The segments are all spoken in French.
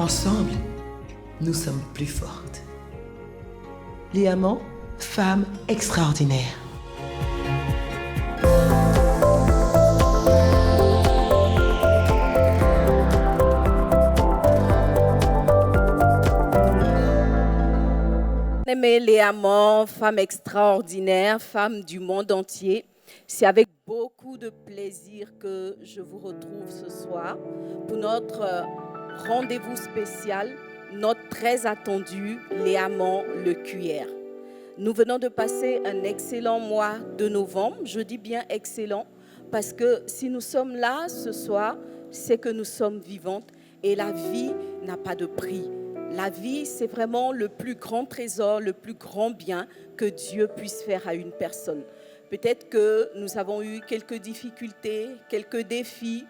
Ensemble, nous sommes plus fortes. Les amants, femmes extraordinaires. Aimés les amants, femmes extraordinaires, femmes du monde entier, c'est avec beaucoup de plaisir que je vous retrouve ce soir pour notre rendez-vous spécial, notre très attendu, les amants, le cuillère. Nous venons de passer un excellent mois de novembre, je dis bien excellent, parce que si nous sommes là ce soir, c'est que nous sommes vivantes et la vie n'a pas de prix. La vie, c'est vraiment le plus grand trésor, le plus grand bien que Dieu puisse faire à une personne. Peut-être que nous avons eu quelques difficultés, quelques défis,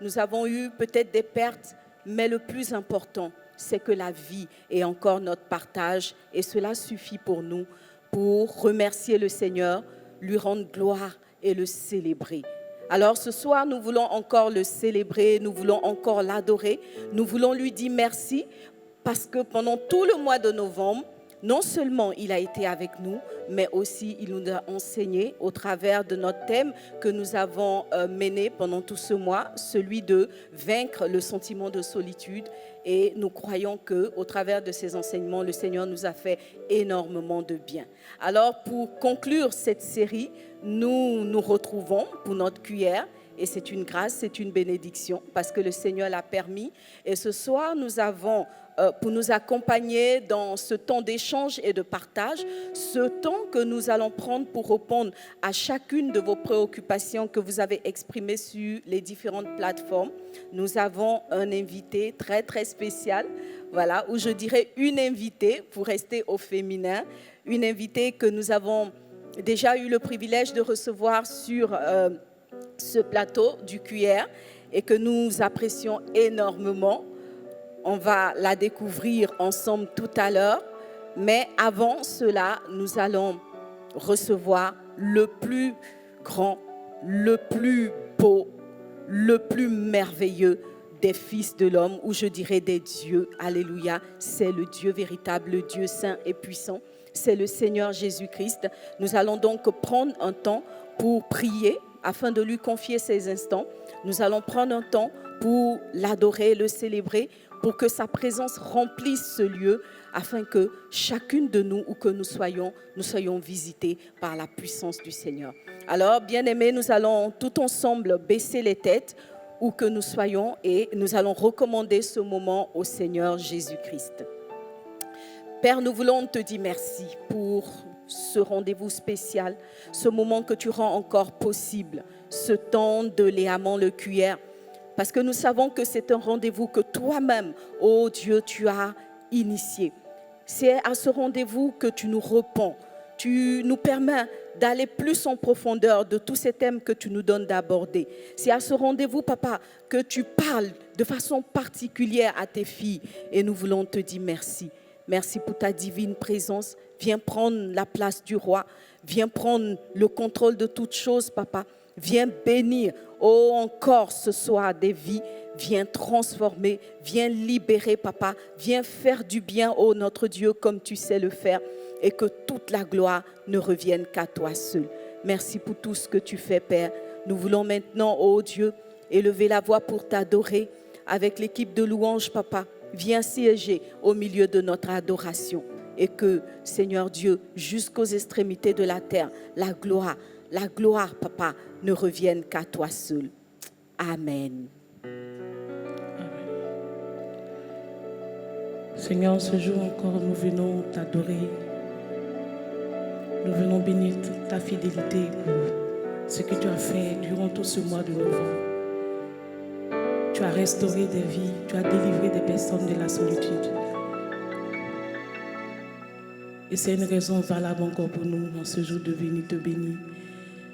nous avons eu peut-être des pertes, mais le plus important, c'est que la vie est encore notre partage et cela suffit pour nous pour remercier le Seigneur, lui rendre gloire et le célébrer. Alors ce soir, nous voulons encore le célébrer, nous voulons encore l'adorer, nous voulons lui dire merci. Parce que pendant tout le mois de novembre, non seulement il a été avec nous, mais aussi il nous a enseigné au travers de notre thème que nous avons mené pendant tout ce mois, celui de vaincre le sentiment de solitude. Et nous croyons qu'au travers de ces enseignements, le Seigneur nous a fait énormément de bien. Alors pour conclure cette série, nous nous retrouvons pour notre cuillère. Et c'est une grâce, c'est une bénédiction parce que le Seigneur l'a permis. Et ce soir, nous avons, pour nous accompagner dans ce temps d'échange et de partage, ce temps que nous allons prendre pour répondre à chacune de vos préoccupations que vous avez exprimées sur les différentes plateformes. Nous avons un invité très, très spécial, voilà, ou je dirais une invitée, pour rester au féminin, une invitée que nous avons déjà eu le privilège de recevoir sur ce plateau du cuillère et que nous apprécions énormément. On va la découvrir ensemble tout à l'heure, mais avant cela, nous allons recevoir le plus grand, le plus beau, le plus merveilleux des fils de l'homme, ou je dirais des dieux. Alléluia, c'est le Dieu véritable, le Dieu saint et puissant. C'est le Seigneur Jésus-Christ. Nous allons donc prendre un temps pour prier afin de lui confier ces instants. Nous allons prendre un temps pour l'adorer, le célébrer, pour que sa présence remplisse ce lieu, afin que chacune de nous, où que nous soyons visités par la puissance du Seigneur. Alors, bien-aimés, nous allons tout ensemble baisser les têtes, où que nous soyons, et nous allons recommander ce moment au Seigneur Jésus-Christ. Père, nous voulons te dire merci pour ce rendez-vous spécial, ce moment que tu rends encore possible, ce temps de les amants, le cuillère, parce que nous savons que c'est un rendez-vous que toi-même, oh Dieu, tu as initié. C'est à ce rendez-vous que tu nous réponds, tu nous permets d'aller plus en profondeur de tous ces thèmes que tu nous donnes d'aborder. C'est à ce rendez-vous, Papa, que tu parles de façon particulière à tes filles et nous voulons te dire merci. Merci pour ta divine présence. Viens prendre la place du roi. Viens prendre le contrôle de toutes choses, Papa. Viens bénir, oh, encore ce soir des vies. Viens transformer, viens libérer, Papa. Viens faire du bien, oh, notre Dieu, comme tu sais le faire. Et que toute la gloire ne revienne qu'à toi seul. Merci pour tout ce que tu fais, Père. Nous voulons maintenant, oh Dieu, élever la voix pour t'adorer avec l'équipe de louanges, Papa. Viens siéger au milieu de notre adoration et que, Seigneur Dieu, jusqu'aux extrémités de la terre, la gloire, Papa, ne revienne qu'à toi seul. Amen. Seigneur, ce jour encore, nous venons t'adorer. Nous venons bénir ta fidélité pour ce que tu as fait durant tout ce mois de novembre. Tu as restauré des vies, tu as délivré des personnes de la solitude. Et c'est une raison valable encore pour nous, en ce jour, de venir te bénir.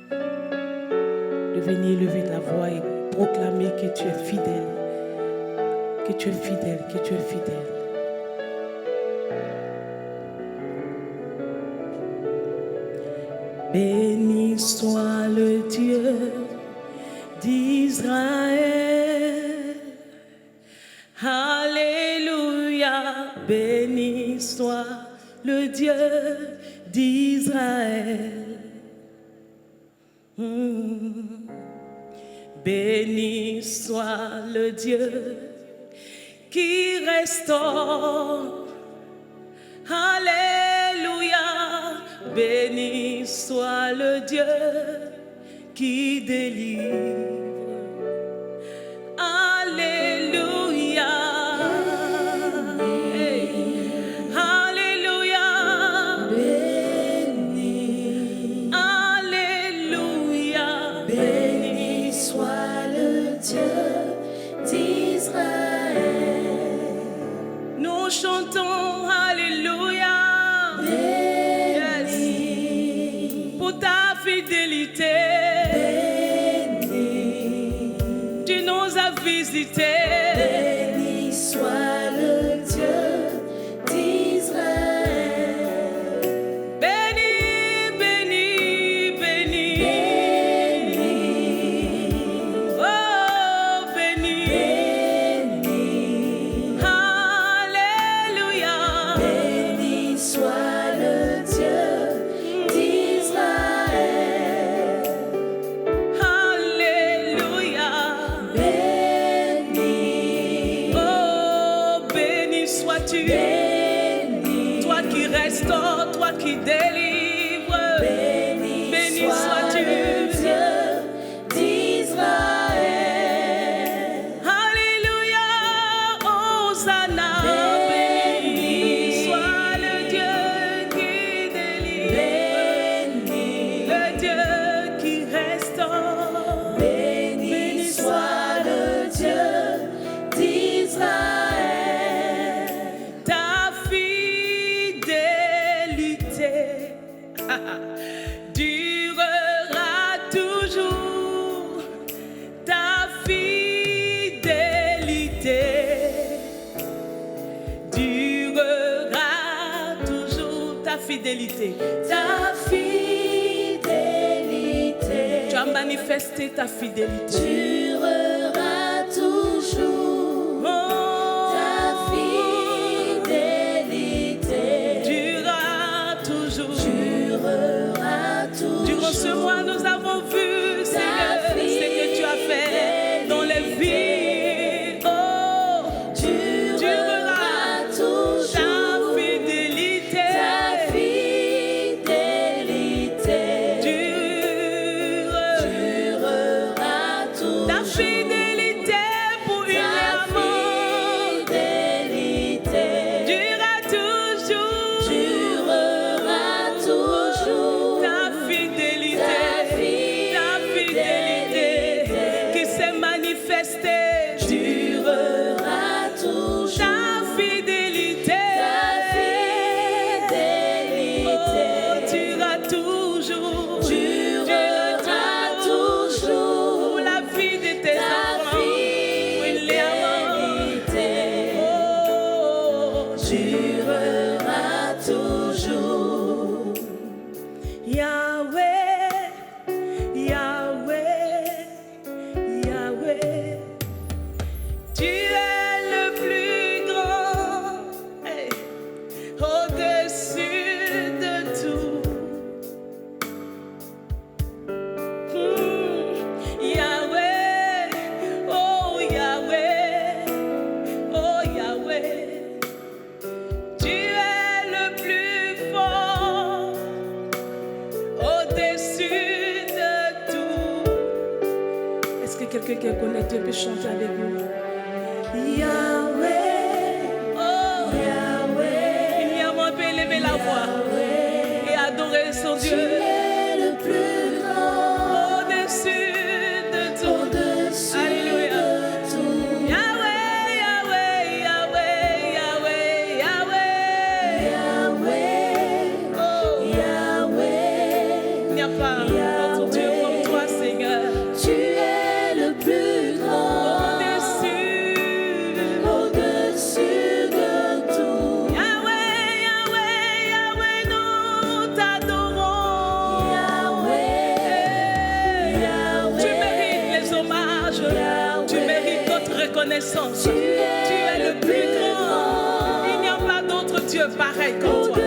De venir lever la voix et proclamer que tu es fidèle. Que tu es fidèle, que tu es fidèle. Béni soit le Dieu d'Israël. Alléluia. béni soit le Dieu d'Israël. Béni soit le Dieu qui restaure. Alléluia. Béni soit le Dieu qui délivre. Alléluia. Hey. Alléluia. Béni. Alléluia. Béni soit le Dieu d'Israël. Nous chantons Alléluia. Béni. Yes. Pour ta fidélité. Tu nous as visités. Béni soit le Dieu d'Israël. Béni, béni, béni. Béni. Oh, béni. Béni. Alléluia. Béni soit le Dieu d'Israël. Alléluia. Béni. Oh, béni sois-tu. Béni. Toi qui restaures, toi qui délivres. Béni soit le Dieu d'Israël. Alléluia, Hosanna. Béni soit le Dieu qui délivre. Le Dieu qui restaure. Béni soit le Dieu d'Israël. Ta fidélité durera toujours. Ta fidélité durera toujours. Ta fidélité. Ta fidélité Tu as manifesté ta fidélité. durera toujours. Oh, Ta fidélité durera toujours. durera toujours. Durant ce mois, nous avons vu, Seigneur, ce que tu as fait dans les vies. Oh, Durera ta toujours. fidélité. Ta fidélité Durera toujours. ta fidélité pour une Ta amant. fidélité Durera toujours. durera toujours. Ta fidélité. Ta fidélité qui s'est manifestée. Durera toujours. Ta fidélité. Ta fidélité Oh, durera toujours. durera toujours. Pour la vie de tes Ta enfants. William. fidélité Oh, durera toujours. Yahweh, Yahweh, Yahweh, tu es le plus grand, hey, au-dessus de tout. Yahweh, oh Yahweh, oh Yahweh, tu es le plus fort. Au-dessus de tout. Est-ce que quelqu'un qui est connecté peut chanter avec nous? Yahweh, oh Yahweh, il y a moins peut élever la voix et adorer son tu Dieu. es le plus grand. Au-dessus de tout. Au-dessus Alléluia. de tout. Yahweh, Yahweh, Yahweh, Yahweh, Yahweh. Yahweh, Oh, Yahweh, il n'y a pas d'autre Dieu comme toi, Seigneur. tu es le plus grand. Au-dessus. Au-dessus de tout. Yahweh, Yahweh, Yahweh, nous t'adorons. Yahweh, Tu Yahweh, mérites les hommages. Tu mérites notre reconnaissance. tu Tu es le plus grand. Il n'y a pas Dieu pareil comme toi.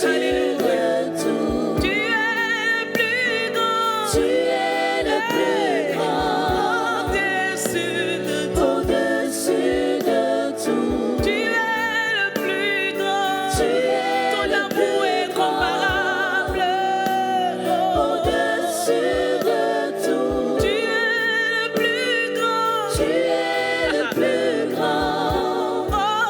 Alléluia. tout. Tu es le plus grand. Tu es le plus grand. Au-dessus de tout. Au-dessus de tout. Tu es le plus grand. Tu es Ton le amour plus est comparable. Au-dessus de tout. Tu es le plus grand. Tu es le plus grand.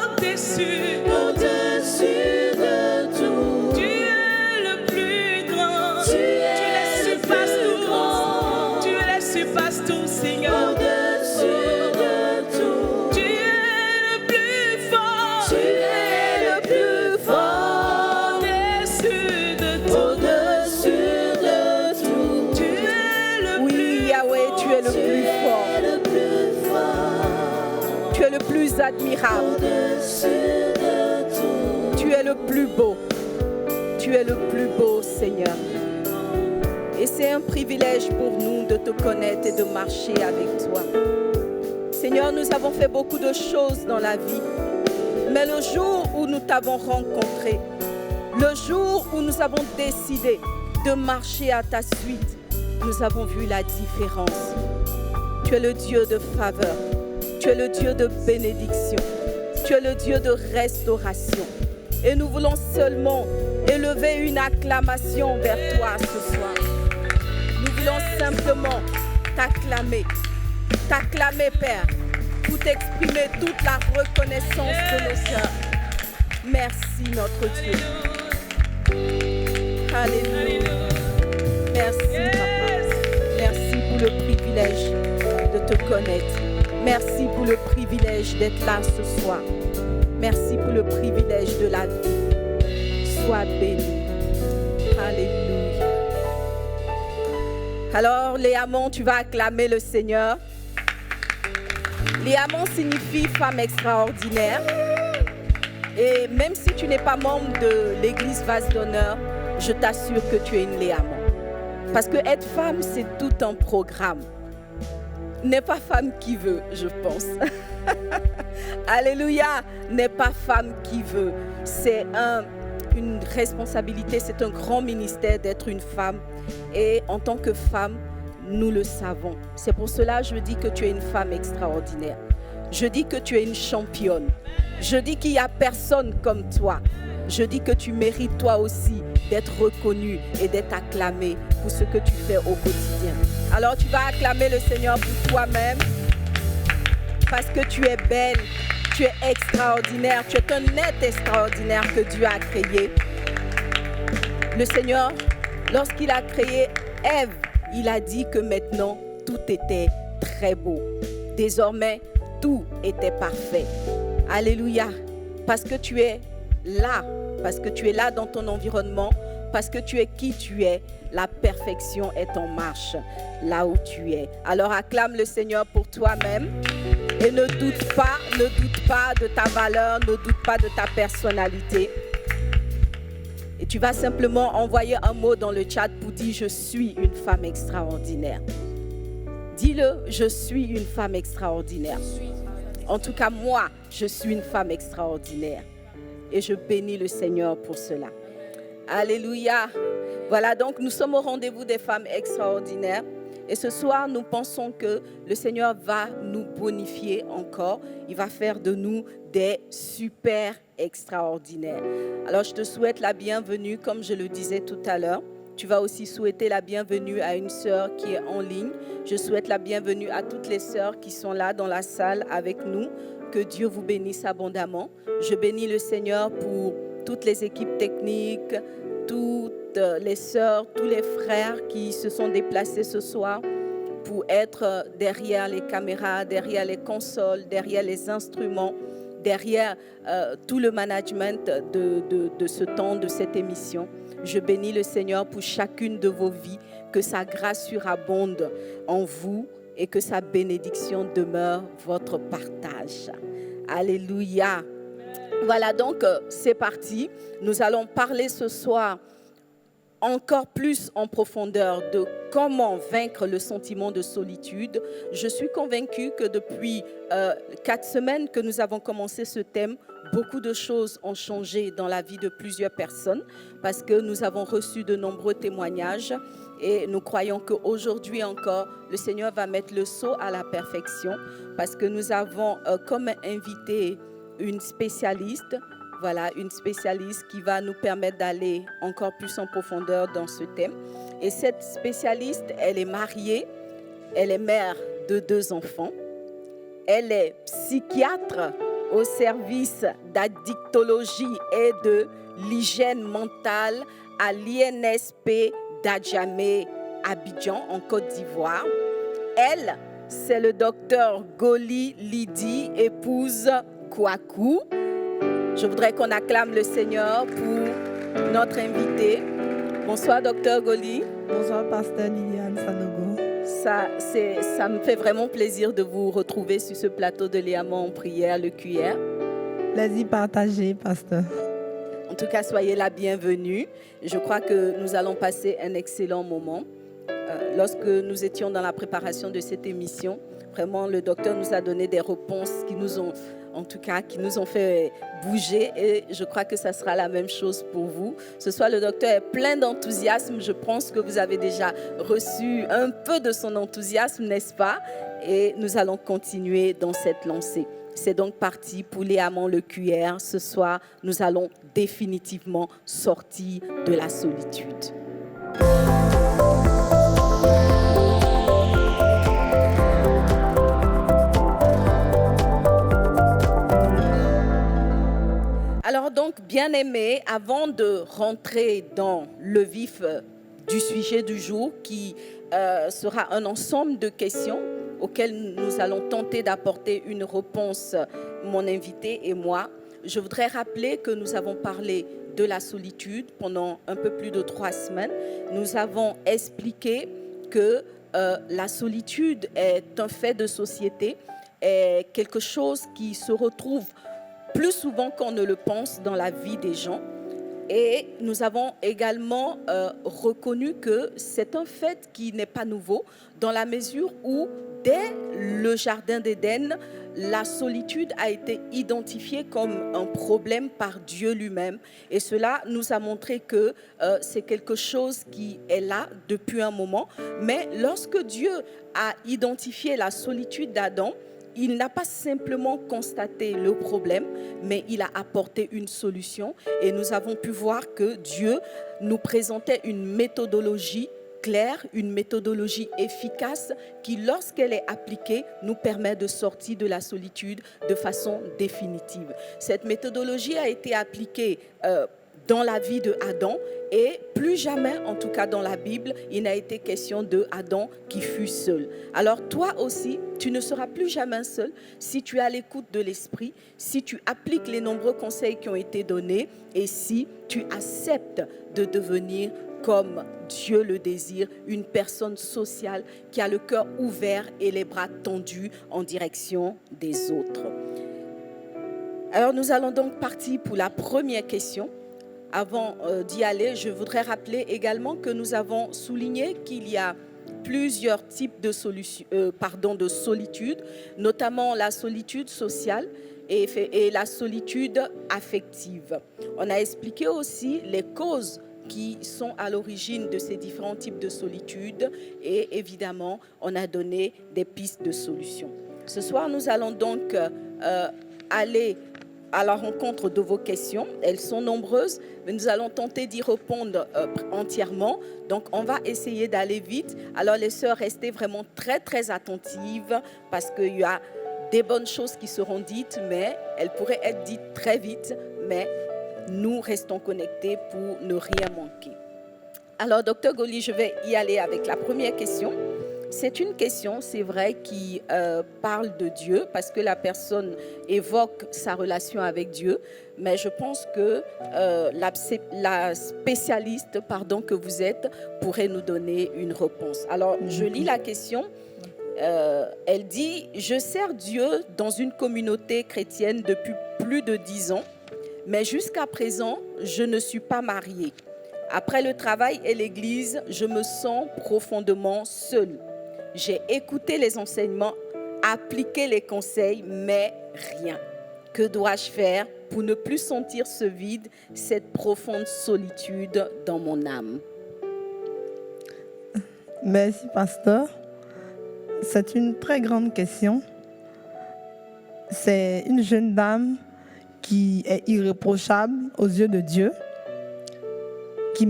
Au-dessus. Au-dessus de tout. Tu es le plus grand. Tu Tu es les le surpasses plus tous. grand. Tu les surpasses tous, Seigneur. Au-dessus de tout. Tu es le plus fort. Tu es le plus fort. Au-dessus de tout. Au-dessus de tout. Tu es le Oui, plus Yahweh, tu es le Tu plus fort. es le plus fort. Tu es le plus admirable. Au-dessus de tout. Tu es le plus beau. Tu es le plus beau, Seigneur. Et c'est un privilège pour nous de te connaître et de marcher avec toi. Seigneur, nous avons fait beaucoup de choses dans la vie. Mais le jour où nous t'avons rencontré, le jour où nous avons décidé de marcher à ta suite, nous avons vu la différence. Tu es le Dieu de faveur. Tu es le Dieu de bénédiction. Tu es le Dieu de restauration. Et nous voulons seulement élever une acclamation vers toi ce soir. Nous voulons simplement t'acclamer. T'acclamer, Père, pour t'exprimer toute la reconnaissance de nos cœurs. Merci, notre Dieu. Alléluia. Merci, Papa. Merci pour le privilège de te connaître. Merci pour le privilège d'être là ce soir. Merci pour le privilège de la vie. Sois béni. Alléluia. Alors, Léamon, tu vas acclamer le Seigneur. Léamon signifie femme extraordinaire. Et même si tu n'es pas membre de l'église Vase d'Honneur, je t'assure que tu es une Léamon. Parce que être femme, c'est tout un programme. N'est pas femme qui veut, je pense. Alléluia, n'est pas femme qui veut. C'est une responsabilité, c'est un grand ministère d'être une femme. Et en tant que femme, nous le savons. C'est pour cela que je dis que tu es une femme extraordinaire. Je dis que tu es une championne. Je dis qu'il n'y a personne comme toi. Je dis que tu mérites toi aussi d'être reconnue et d'être acclamée pour ce que tu fais au quotidien. Alors tu vas acclamer le Seigneur pour toi-même parce que tu es belle, tu es extraordinaire, tu es un être extraordinaire que Dieu a créé. Le Seigneur, lorsqu'il a créé Ève, il a dit que maintenant tout était très beau. Désormais, tout était parfait. Alléluia, parce que tu es là, parce que tu es là dans ton environnement, parce que tu es qui tu es, la perfection est en marche là où tu es. Alors acclame le Seigneur pour toi-même et ne doute pas de ta valeur, ne doute pas de ta personnalité. Et tu vas simplement envoyer un mot dans le chat pour dire « Je suis une femme extraordinaire ». Dis-le, je suis une femme extraordinaire. En tout cas, moi, je suis une femme extraordinaire. Et je bénis le Seigneur pour cela. Alléluia. Voilà, donc nous sommes au rendez-vous des femmes extraordinaires. Et ce soir, nous pensons que le Seigneur va nous bonifier encore. Il va faire de nous des super extraordinaires. Alors, je te souhaite la bienvenue, comme je le disais tout à l'heure. Tu vas aussi souhaiter la bienvenue à une sœur qui est en ligne. Je souhaite la bienvenue à toutes les sœurs qui sont là dans la salle avec nous. Que Dieu vous bénisse abondamment. Je bénis le Seigneur pour toutes les équipes techniques, toutes les sœurs, tous les frères qui se sont déplacés ce soir pour être derrière les caméras, derrière les consoles, derrière les instruments, derrière tout le management de ce temps, de cette émission. Je bénis le Seigneur pour chacune de vos vies, que sa grâce surabonde en vous et que sa bénédiction demeure votre partage. Alléluia. Voilà, donc c'est parti. Nous allons parler ce soir encore plus en profondeur de comment vaincre le sentiment de solitude, je suis convaincue que depuis 4 semaines que nous avons commencé ce thème, beaucoup de choses ont changé dans la vie de plusieurs personnes parce que nous avons reçu de nombreux témoignages et nous croyons qu'aujourd'hui encore, le Seigneur va mettre le sceau à la perfection parce que nous avons comme invité une spécialiste. Voilà, une spécialiste qui va nous permettre d'aller encore plus en profondeur dans ce thème. Et cette spécialiste, elle est mariée, elle est mère de 2 enfants, elle est psychiatre au service d'addictologie et de l'hygiène mentale à l'INSP d'Adjamé, Abidjan, en Côte d'Ivoire. Elle, c'est le docteur Goli Lydie, épouse Kouakou. Je voudrais qu'on acclame le Seigneur pour notre invité. Bonsoir, docteur Goli. Bonsoir, pasteur Liliane Sanogo. Ça me fait vraiment plaisir de vous retrouver sur ce plateau de Léamant en prière, le QR. Plaisir partagé, pasteur. En tout cas, soyez la bienvenue. Je crois que nous allons passer un excellent moment. Lorsque nous étions dans la préparation de cette émission, vraiment, le docteur nous a donné des réponses qui nous ont fait bouger et je crois que ça sera la même chose pour vous. Ce soir, le docteur est plein d'enthousiasme. Je pense que vous avez déjà reçu un peu de son enthousiasme, n'est-ce pas? Et nous allons continuer dans cette lancée. C'est donc parti pour Léamant le QR. Ce soir, nous allons définitivement sortir de la solitude. Alors donc, bien-aimés, avant de rentrer dans le vif du sujet du jour, qui sera un ensemble de questions auxquelles nous allons tenter d'apporter une réponse, mon invité et moi, je voudrais rappeler que nous avons parlé de la solitude pendant un peu plus de 3 semaines. Nous avons expliqué que la solitude est un fait de société, est quelque chose qui se retrouve plus souvent qu'on ne le pense dans la vie des gens. Et nous avons également reconnu que c'est un fait qui n'est pas nouveau dans la mesure où, dès le Jardin d'Éden, la solitude a été identifiée comme un problème par Dieu lui-même. Et cela nous a montré que c'est quelque chose qui est là depuis un moment. Mais lorsque Dieu a identifié la solitude d'Adam, il n'a pas simplement constaté le problème, mais il a apporté une solution. Et nous avons pu voir que Dieu nous présentait une méthodologie claire, une méthodologie efficace qui, lorsqu'elle est appliquée, nous permet de sortir de la solitude de façon définitive. Cette méthodologie a été appliquée dans la vie de Adam et plus jamais, en tout cas dans la Bible, il n'a été question de Adam qui fut seul. Alors toi aussi, tu ne seras plus jamais seul si tu es à l'écoute de l'Esprit, si tu appliques les nombreux conseils qui ont été donnés et si tu acceptes de devenir, comme Dieu le désire, une personne sociale qui a le cœur ouvert et les bras tendus en direction des autres. Alors nous allons donc partir pour la première question. Avant d'y aller, je voudrais rappeler également que nous avons souligné qu'il y a plusieurs types de solitude, notamment la solitude sociale et la solitude affective. On a expliqué aussi les causes qui sont à l'origine de ces différents types de solitude et évidemment, on a donné des pistes de solutions. Ce soir, nous allons donc aller à la rencontre de vos questions. Elles sont nombreuses, mais nous allons tenter d'y répondre entièrement. Donc, on va essayer d'aller vite. Alors, les sœurs, restez vraiment très, très attentives parce qu'il y a des bonnes choses qui seront dites, mais elles pourraient être dites très vite, mais nous restons connectés pour ne rien manquer. Alors, docteur Goli, je vais y aller avec la première question. C'est une question, c'est vrai, qui parle de Dieu parce que la personne évoque sa relation avec Dieu, mais je pense que la spécialiste que vous êtes pourrait nous donner une réponse. Alors, je lis la question. Elle dit « Je sers Dieu dans une communauté chrétienne depuis plus de 10 ans, mais jusqu'à présent, je ne suis pas mariée. Après le travail et l'église, je me sens profondément seule. J'ai écouté les enseignements, appliqué les conseils, mais rien. Que dois-je faire pour ne plus sentir ce vide, cette profonde solitude dans mon âme? Merci, pasteur. C'est une très grande question. C'est une jeune dame qui est irréprochable aux yeux de Dieu, qui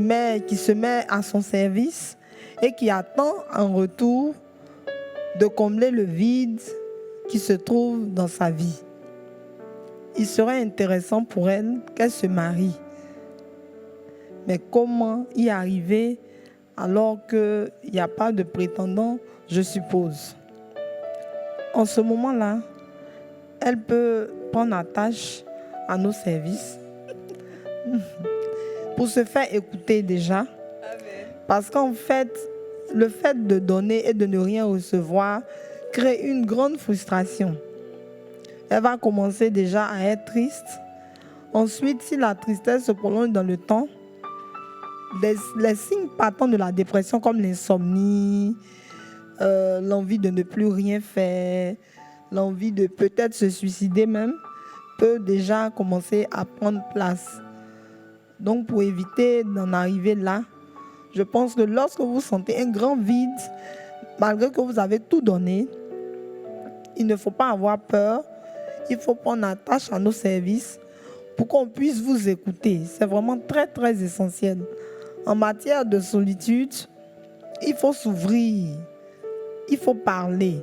se met à son service et qui attend en retour de combler le vide qui se trouve dans sa vie. Il serait intéressant pour elle qu'elle se marie. Mais comment y arriver alors qu'il n'y a pas de prétendant, je suppose? En ce moment-là, elle peut prendre attache à nos services pour se faire écouter déjà. Amen. Parce qu'en fait, le fait de donner et de ne rien recevoir crée une grande frustration. Elle va commencer déjà à être triste. Ensuite, si la tristesse se prolonge dans le temps, les signes partants de la dépression comme l'insomnie, l'envie de ne plus rien faire, l'envie de peut-être se suicider même, peut déjà commencer à prendre place. Donc pour éviter d'en arriver là, je pense que lorsque vous sentez un grand vide, malgré que vous avez tout donné, il ne faut pas avoir peur. Il faut prendre attache à nos services pour qu'on puisse vous écouter. C'est vraiment très, très essentiel. En matière de solitude, il faut s'ouvrir. Il faut parler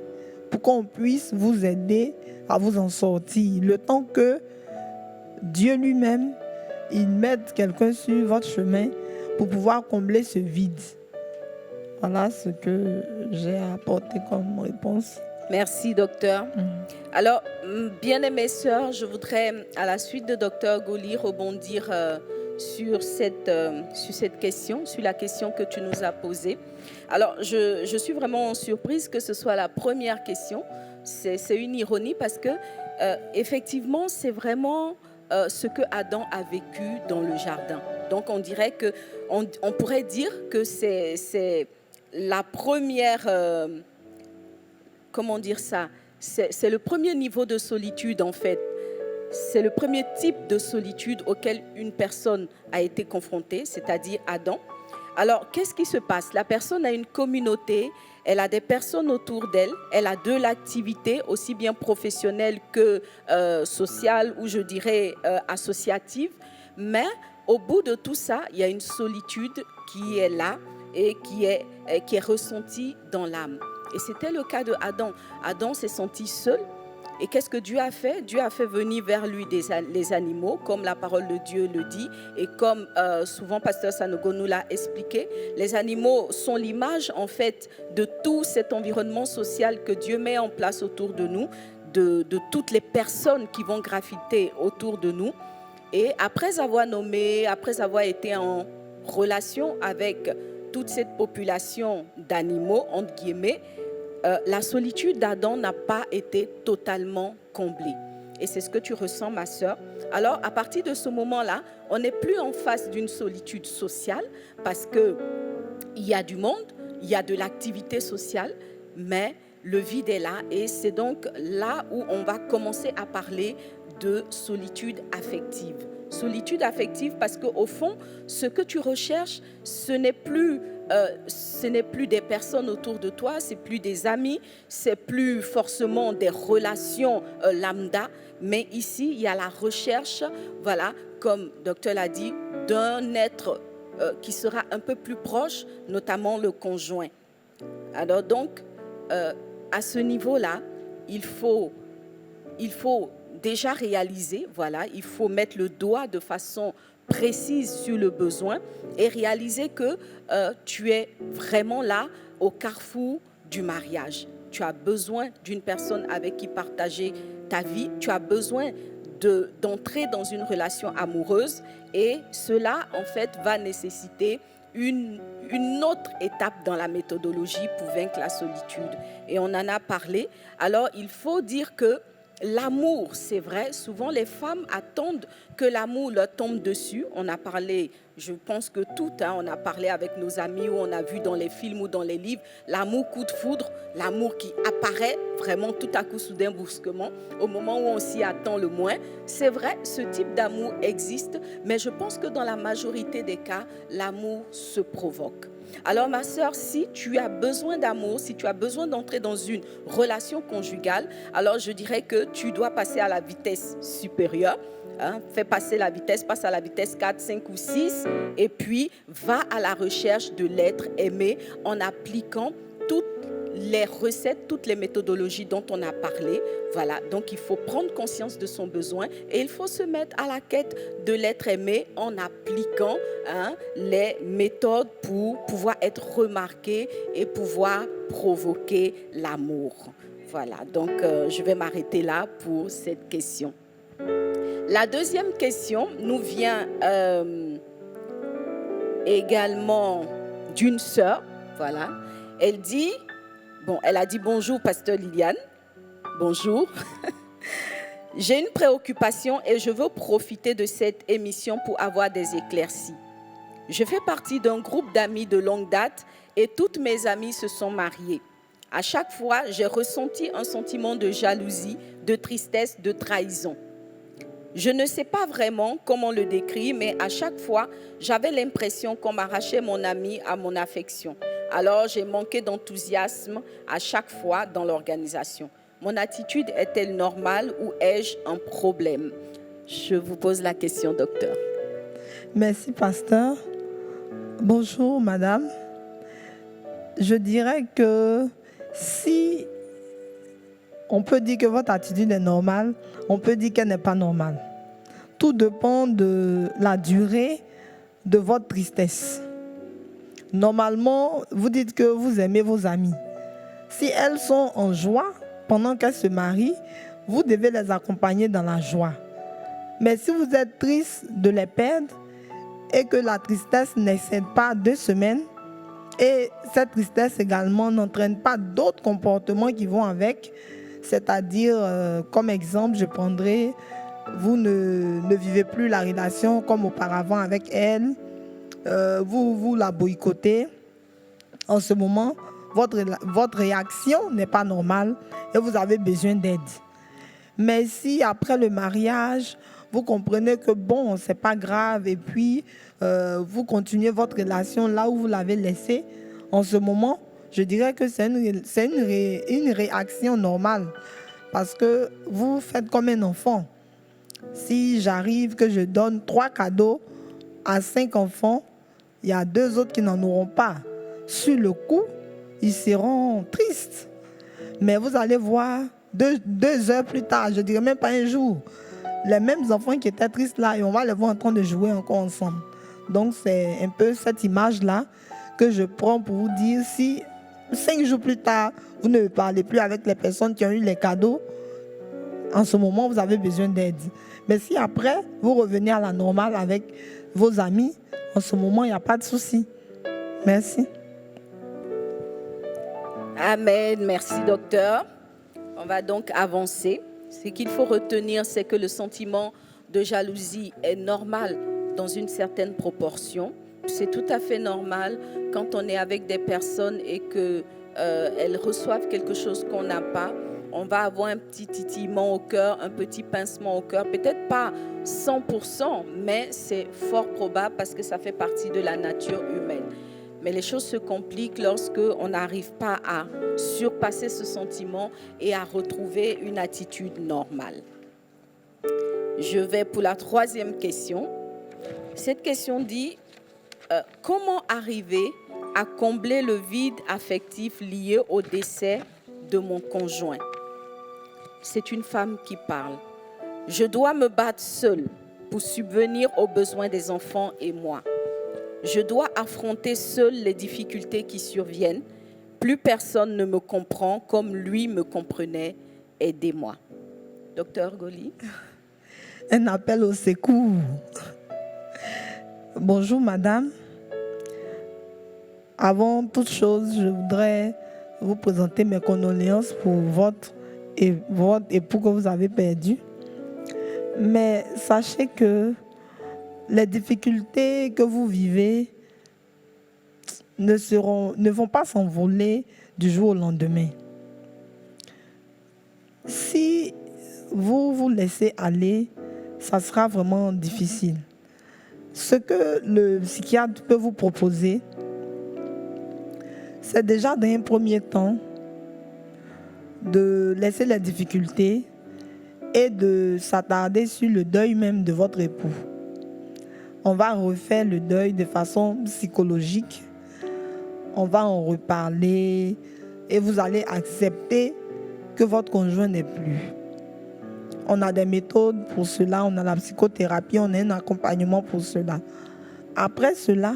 pour qu'on puisse vous aider à vous en sortir. Le temps que Dieu lui-même, il mette quelqu'un sur votre chemin pour pouvoir combler ce vide. Voilà ce que j'ai à apporter comme réponse. Merci, docteur. Alors, bien-aimées sœurs, je voudrais, à la suite de docteur Goli, rebondir sur cette question, sur la question que tu nous as posée. Alors, je suis vraiment surprise que ce soit la première question. C'est une ironie parce que, effectivement, c'est vraiment ce que Adam a vécu dans le jardin. Donc, on dirait que, on pourrait dire que c'est la première... comment dire ça? C'est le premier niveau de solitude, en fait. C'est le premier type de solitude auquel une personne a été confrontée, c'est-à-dire Adam. Alors, qu'est-ce qui se passe? La personne a une communauté, elle a des personnes autour d'elle, elle a de l'activité, aussi bien professionnelle que sociale ou je dirais associative. Mais au bout de tout ça, il y a une solitude qui est là et qui est ressentie dans l'âme. Et c'était le cas de Adam. Adam s'est senti seul. Et qu'est-ce que Dieu a fait? Dieu a fait venir vers lui les animaux, comme la parole de Dieu le dit. Et comme souvent Pasteur Sanogo nous l'a expliqué, les animaux sont l'image en fait de tout cet environnement social que Dieu met en place autour de nous, de toutes les personnes qui vont graviter autour de nous. Et après avoir nommé, après avoir été en relation avec toute cette population d'animaux, entre guillemets, la solitude d'Adam n'a pas été totalement comblée. Et c'est ce que tu ressens, ma sœur. Alors, à partir de ce moment-là, on n'est plus en face d'une solitude sociale parce qu'il y a du monde, il y a de l'activité sociale, mais le vide est là. Et c'est donc là où on va commencer à parler de solitude affective. Solitude affective parce qu'au fond, ce que tu recherches, ce n'est plus des personnes autour de toi, c'est plus des amis, c'est plus forcément des relations lambda, mais ici, il y a la recherche, voilà, comme le docteur l'a dit, d'un être qui sera un peu plus proche, notamment le conjoint. Alors donc, à ce niveau-là, il faut déjà réaliser, voilà, il faut mettre le doigt de façon précise sur le besoin et réaliser que tu es vraiment là au carrefour du mariage. Tu as besoin d'une personne avec qui partager ta vie, tu as besoin d'entrer dans une relation amoureuse et cela en fait va nécessiter une autre étape dans la méthodologie pour vaincre la solitude. Et on en a parlé. Alors il faut dire que l'amour, c'est vrai, souvent les femmes attendent que l'amour leur tombe dessus. On a parlé, je pense que toutes, on a parlé avec nos amis ou on a vu dans les films ou dans les livres, l'amour coup de foudre, l'amour qui apparaît vraiment tout à coup soudain brusquement, au moment où on s'y attend le moins. C'est vrai, ce type d'amour existe, mais je pense que dans la majorité des cas, l'amour se provoque. Alors ma sœur, si tu as besoin d'amour, si tu as besoin d'entrer dans une relation conjugale, alors je dirais que tu dois passer à la vitesse supérieure. Fais passer la vitesse, passe à la vitesse 4, 5 ou 6 et puis va à la recherche de l'être aimé en appliquant toutes les recettes, toutes les méthodologies dont on a parlé. Voilà, donc il faut prendre conscience de son besoin et il faut se mettre à la quête de l'être aimé en appliquant les méthodes pour pouvoir être remarqué et pouvoir provoquer l'amour. Voilà, donc je vais m'arrêter là pour cette question. La deuxième question nous vient également d'une sœur. Voilà, elle dit... elle a dit bonjour, pasteur Liliane. Bonjour. J'ai une préoccupation et je veux profiter de cette émission pour avoir des éclaircies. Je fais partie d'un groupe d'amis de longue date et toutes mes amies se sont mariées. À chaque fois, j'ai ressenti un sentiment de jalousie, de tristesse, de trahison. Je ne sais pas vraiment comment le décrire, mais à chaque fois, j'avais l'impression qu'on m'arrachait mon ami à mon affection. Alors, j'ai manqué d'enthousiasme à chaque fois dans l'organisation. Mon attitude est-elle normale ou ai-je un problème? Je vous pose la question, docteur. Merci, pasteur. Bonjour, madame. Je dirais que si on peut dire que votre attitude est normale, on peut dire qu'elle n'est pas normale. Tout dépend de la durée de votre tristesse. Normalement, vous dites que vous aimez vos amies. Si elles sont en joie pendant qu'elles se marient, vous devez les accompagner dans la joie. Mais si vous êtes triste de les perdre et que la tristesse n'excède pas 2 semaines, et cette tristesse également n'entraîne pas d'autres comportements qui vont avec, c'est-à-dire, comme exemple, je prendrai, vous ne vivez plus la relation comme auparavant avec elle, vous la boycottez. En ce moment, votre réaction n'est pas normale et vous avez besoin d'aide. Mais si après le mariage, vous comprenez que bon, c'est pas grave et puis vous continuez votre relation là où vous l'avez laissée, en ce moment, je dirais que c'est une réaction normale parce que vous faites comme un enfant. Si j'arrive que je donne 3 cadeaux à 5 enfants, il y a 2 autres qui n'en auront pas. Sur le coup, ils seront tristes. Mais vous allez voir 2 heures plus tard, je ne dirais même pas un jour, les mêmes enfants qui étaient tristes là, et on va les voir en train de jouer encore ensemble. Donc c'est un peu cette image-là que je prends pour vous dire, si 5 jours plus tard, vous ne parlez plus avec les personnes qui ont eu les cadeaux, en ce moment, vous avez besoin d'aide. Mais si après, vous revenez à la normale avec vos amis, en ce moment, il n'y a pas de souci. Merci. Amen. Merci, docteur. On va donc avancer. Ce qu'il faut retenir, c'est que le sentiment de jalousie est normal dans une certaine proportion. C'est tout à fait normal quand on est avec des personnes et qu'elles reçoivent quelque chose qu'on n'a pas. On va avoir un petit titillement au cœur, un petit pincement au cœur. Peut-être pas 100%, mais c'est fort probable parce que ça fait partie de la nature humaine. Mais les choses se compliquent lorsque on n'arrive pas à surpasser ce sentiment et à retrouver une attitude normale. Je vais pour la 3e question. Cette question dit comment arriver à combler le vide affectif lié au décès de mon conjoint? C'est une femme qui parle. Je dois me battre seule pour subvenir aux besoins des enfants et moi. Je dois affronter seule les difficultés qui surviennent. Plus personne ne me comprend comme lui me comprenait. Aidez-moi. Docteur Goli. Un appel au secours. Bonjour madame. Avant toute chose, je voudrais vous présenter mes condoléances pour votre et votre époux que vous avez perdu. Mais sachez que les difficultés que vous vivez ne vont pas s'envoler du jour au lendemain. Si vous vous laissez aller, ça sera vraiment difficile. Ce que le psychiatre peut vous proposer, c'est déjà dans un premier temps de laisser les difficultés et de s'attarder sur le deuil même de votre époux. On va refaire le deuil de façon psychologique. On va en reparler et vous allez accepter que votre conjoint n'est plus. On a des méthodes pour cela, on a la psychothérapie, on a un accompagnement pour cela. Après cela,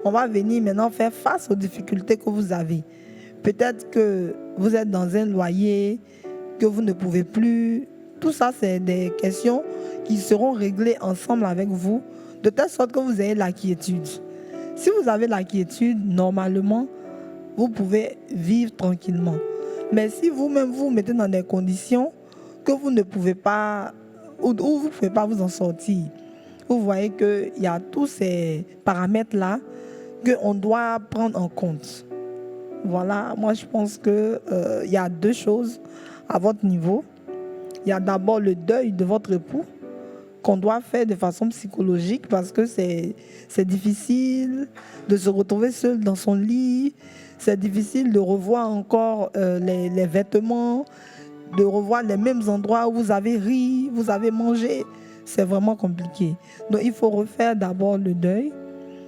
on va venir maintenant faire face aux difficultés que vous avez. Peut-être que vous êtes dans un loyer, que vous ne pouvez plus. Tout ça, c'est des questions qui seront réglées ensemble avec vous, de telle sorte que vous ayez la quiétude. Si vous avez la quiétude, normalement, vous pouvez vivre tranquillement. Mais si vous-même vous mettez dans des conditions que vous ne pouvez pas, ou vous ne pouvez pas vous en sortir, vous voyez qu'il y a tous ces paramètres-là qu'on doit prendre en compte. Voilà, moi je pense qu'il y a deux choses à votre niveau. Il y a d'abord le deuil de votre époux qu'on doit faire de façon psychologique parce que c'est difficile de se retrouver seul dans son lit, c'est difficile de revoir encore les vêtements, de revoir les mêmes endroits où vous avez ri, vous avez mangé. C'est vraiment compliqué. Donc il faut refaire d'abord le deuil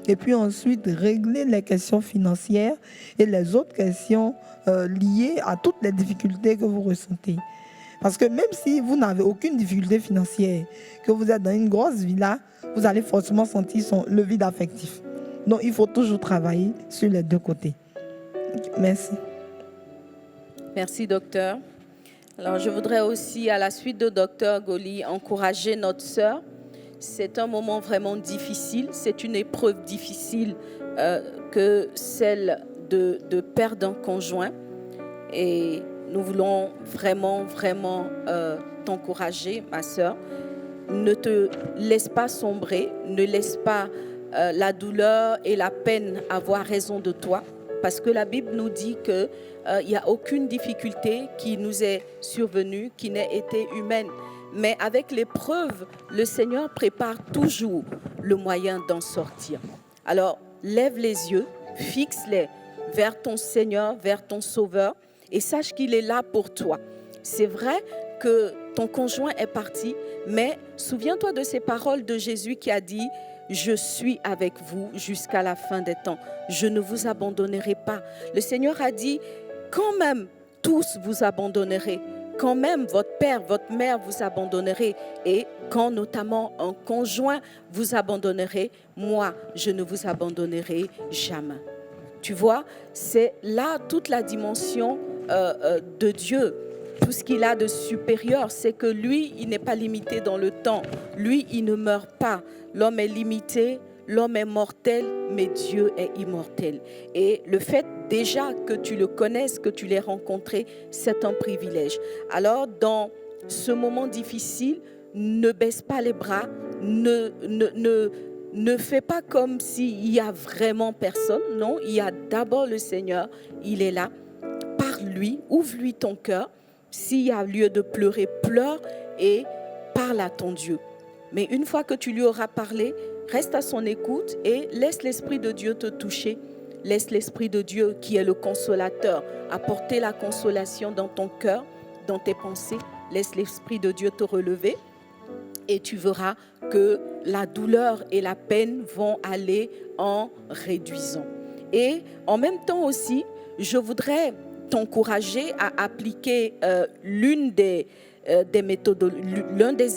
et puis ensuite régler les questions financières et les autres questions liées à toutes les difficultés que vous ressentez. Parce que même si vous n'avez aucune difficulté financière, que vous êtes dans une grosse villa, vous allez forcément sentir le vide affectif. Donc il faut toujours travailler sur les deux côtés. Merci. Merci, docteur. Alors, je voudrais aussi, à la suite de docteur Goli, encourager notre sœur. C'est un moment vraiment difficile. C'est une épreuve difficile que celle de perdre un conjoint. Et nous voulons vraiment t'encourager, ma sœur. Ne te laisse pas sombrer, ne laisse pas la douleur et la peine avoir raison de toi. Parce que la Bible nous dit qu'il n'y a aucune difficulté qui nous est survenue, qui n'ait été humaine. Mais avec l'épreuve, le Seigneur prépare toujours le moyen d'en sortir. Alors, lève les yeux, fixe-les vers ton Seigneur, vers ton Sauveur, et sache qu'il est là pour toi. C'est vrai que ton conjoint est parti, mais souviens-toi de ces paroles de Jésus qui a dit « Je suis avec vous jusqu'à la fin des temps. Je ne vous abandonnerai pas. » Le Seigneur a dit « Quand même, tous vous abandonnerez. Quand même, votre père, votre mère vous abandonnerez. Et quand notamment un conjoint vous abandonnerait, moi, je ne vous abandonnerai jamais. » Tu vois, c'est là toute la dimension de Dieu. Tout ce qu'il a de supérieur, c'est que lui, il n'est pas limité dans le temps. Lui, il ne meurt pas. L'homme est limité, l'homme est mortel, mais Dieu est immortel. Et le fait déjà que tu le connaisses, que tu l'aies rencontré, c'est un privilège. Alors, dans ce moment difficile, ne baisse pas les bras, ne fais pas comme s'il y a vraiment personne. Non, il y a d'abord le Seigneur, il est là. Parle-lui, ouvre-lui ton cœur. S'il y a lieu de pleurer, pleure et parle à ton Dieu. Mais une fois que tu lui auras parlé, reste à son écoute et laisse l'Esprit de Dieu te toucher. Laisse l'Esprit de Dieu, qui est le consolateur, apporter la consolation dans ton cœur, dans tes pensées. Laisse l'Esprit de Dieu te relever et tu verras que la douleur et la peine vont aller en réduisant. Et en même temps aussi, je voudrais t'encourager à appliquer l'un des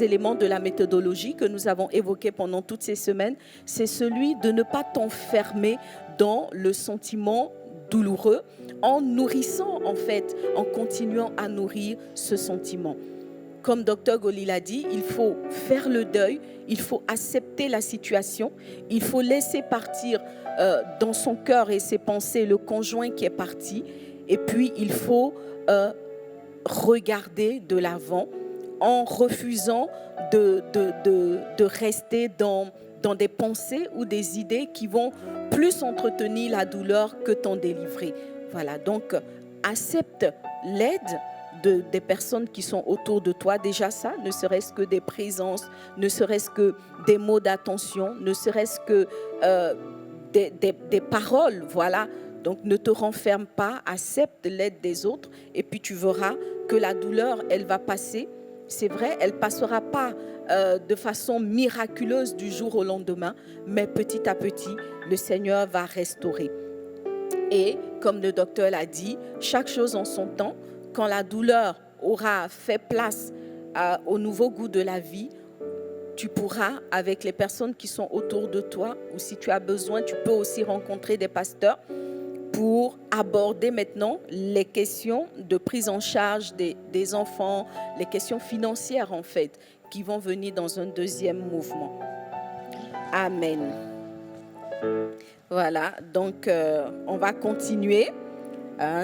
éléments de la méthodologie que nous avons évoqué pendant toutes ces semaines, c'est celui de ne pas t'enfermer dans le sentiment douloureux en nourrissant, en fait, en continuant à nourrir ce sentiment. Comme Dr Goli l'a dit, il faut faire le deuil, il faut accepter la situation, il faut laisser partir dans son cœur et ses pensées le conjoint qui est parti, et puis il faut regarder de l'avant en refusant de rester dans des pensées ou des idées qui vont plus entretenir la douleur que t'en délivrer. Voilà, donc accepte l'aide des personnes qui sont autour de toi. Déjà ça, ne serait-ce que des présences, ne serait-ce que des mots d'attention, ne serait-ce que des paroles, voilà. Donc ne te renferme pas, accepte l'aide des autres et puis tu verras que la douleur, elle va passer. C'est vrai, elle ne passera pas de façon miraculeuse du jour au lendemain, mais petit à petit, le Seigneur va restaurer. Et comme le docteur l'a dit, chaque chose en son temps, quand la douleur aura fait place au nouveau goût de la vie, tu pourras, avec les personnes qui sont autour de toi, ou si tu as besoin, tu peux aussi rencontrer des pasteurs pour aborder maintenant les questions de prise en charge des enfants, les questions financières en fait, qui vont venir dans un deuxième mouvement. Amen. Voilà, donc on va continuer.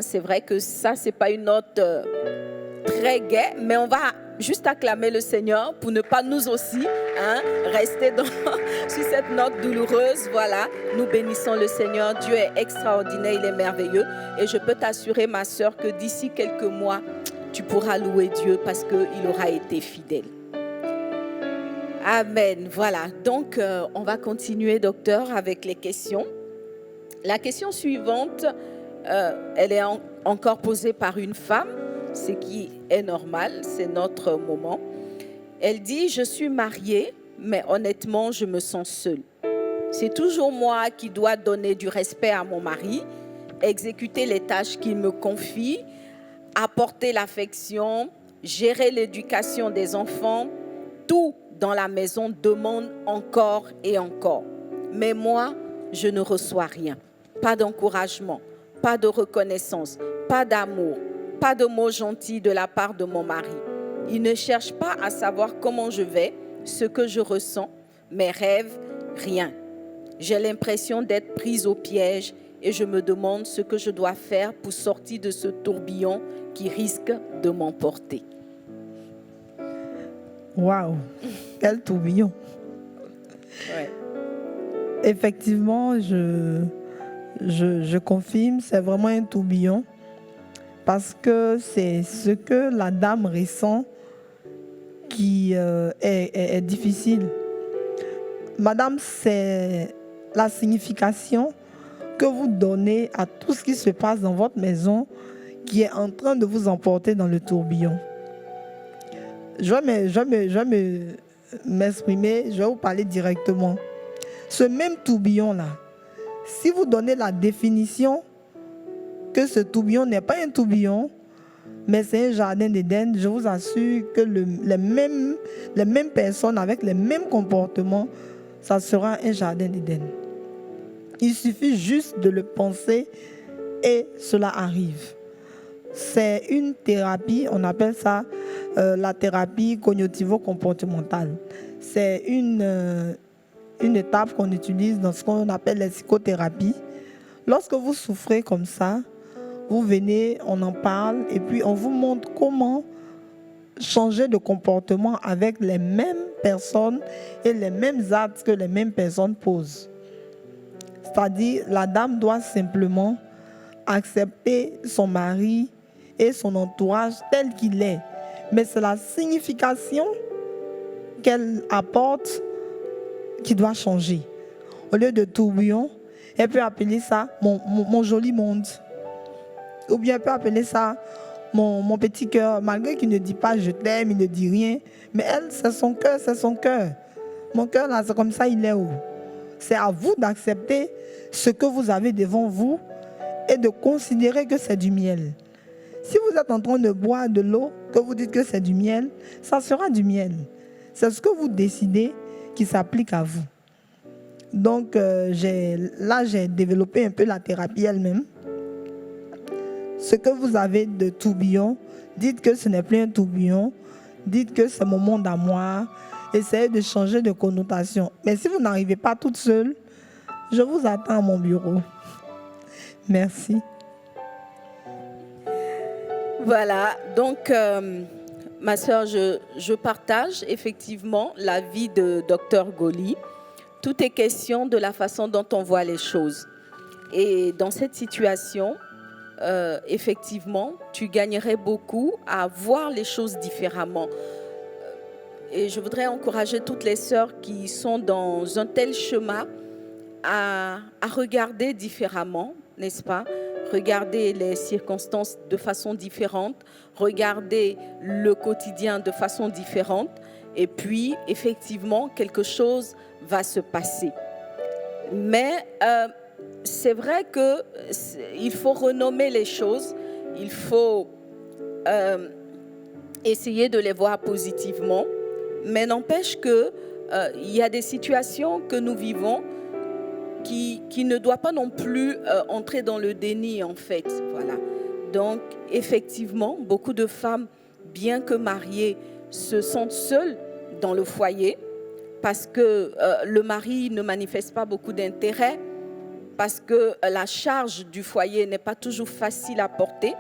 C'est vrai que ça, ce n'est pas une note très gaie, mais on va juste acclamer le Seigneur pour ne pas nous aussi rester sur cette note douloureuse. Voilà, nous bénissons le Seigneur. Dieu est extraordinaire, il est merveilleux. Et je peux t'assurer, ma sœur, que d'ici quelques mois, tu pourras louer Dieu parce qu'il aura été fidèle. Amen. Voilà, donc on va continuer, docteur, avec les questions. La question suivante, elle est encore posée par une femme, ce qui est normal, c'est notre moment. Elle dit, je suis mariée, mais honnêtement, je me sens seule. C'est toujours moi qui dois donner du respect à mon mari, exécuter les tâches qu'il me confie, apporter l'affection, gérer l'éducation des enfants. Tout dans la maison demande encore et encore. Mais moi, je ne reçois rien. Pas d'encouragement, pas de reconnaissance, pas d'amour, pas de mots gentils de la part de mon mari. Il ne cherche pas à savoir comment je vais, ce que je ressens, mes rêves, rien. J'ai l'impression d'être prise au piège et je me demande ce que je dois faire pour sortir de ce tourbillon qui risque de m'emporter. Waouh, quel tourbillon. Ouais. Effectivement, je confirme, c'est vraiment un tourbillon parce que c'est ce que la dame ressent qui est difficile. Madame, c'est la signification que vous donnez à tout ce qui se passe dans votre maison qui est en train de vous emporter dans le tourbillon. Je vais m'exprimer, je vais vous parler directement. Ce même tourbillon-là, si vous donnez la définition que ce tourbillon n'est pas un tourbillon, mais c'est un jardin d'Éden, je vous assure que les mêmes personnes avec les mêmes comportements, ça sera un jardin d'Éden. Il suffit juste de le penser et cela arrive. C'est une thérapie, on appelle ça la thérapie cognitivo-comportementale. C'est une étape qu'on utilise dans ce qu'on appelle les psychothérapies. Lorsque vous souffrez comme ça, vous venez, on en parle et puis on vous montre comment changer de comportement avec les mêmes personnes et les mêmes actes que les mêmes personnes posent. C'est-à-dire, la dame doit simplement accepter son mari et son entourage tel qu'il est. Mais c'est la signification qu'elle apporte qui doit changer. Au lieu de tourbillon, elle peut appeler ça mon joli monde. Ou bien elle peut appeler ça mon petit cœur. Malgré qu'il ne dit pas je t'aime, il ne dit rien. Mais elle, c'est son cœur, c'est son cœur. Mon cœur, là, c'est comme ça, il est où? C'est à vous d'accepter ce que vous avez devant vous et de considérer que c'est du miel. Si vous êtes en train de boire de l'eau, que vous dites que c'est du miel, ça sera du miel. C'est ce que vous décidez qui s'applique à vous. Donc, j'ai développé un peu la thérapie elle-même. Ce que vous avez de tourbillon, dites que ce n'est plus un tourbillon, dites que c'est mon monde à moi, essayez de changer de connotation. Mais si vous n'arrivez pas toute seule, je vous attends à mon bureau. Merci. Voilà, donc ma sœur, je partage effectivement l'avis de Dr Goli. Tout est question de la façon dont on voit les choses. Et dans cette situation, effectivement, tu gagnerais beaucoup à voir les choses différemment. Et je voudrais encourager toutes les sœurs qui sont dans un tel chemin à regarder différemment, n'est-ce pas? Regarder les circonstances de façon différente, regarder le quotidien de façon différente. Et puis, effectivement, quelque chose va se passer. Mais c'est vrai qu'il faut renommer les choses, il faut essayer de les voir positivement, mais n'empêche qu'il y a des situations que nous vivons qui ne doivent pas non plus entrer dans le déni, en fait. Voilà. Donc, effectivement, beaucoup de femmes, bien que mariées, se sentent seules dans le foyer parce que le mari ne manifeste pas beaucoup d'intérêt, parce que la charge du foyer n'est pas toujours facile à porter.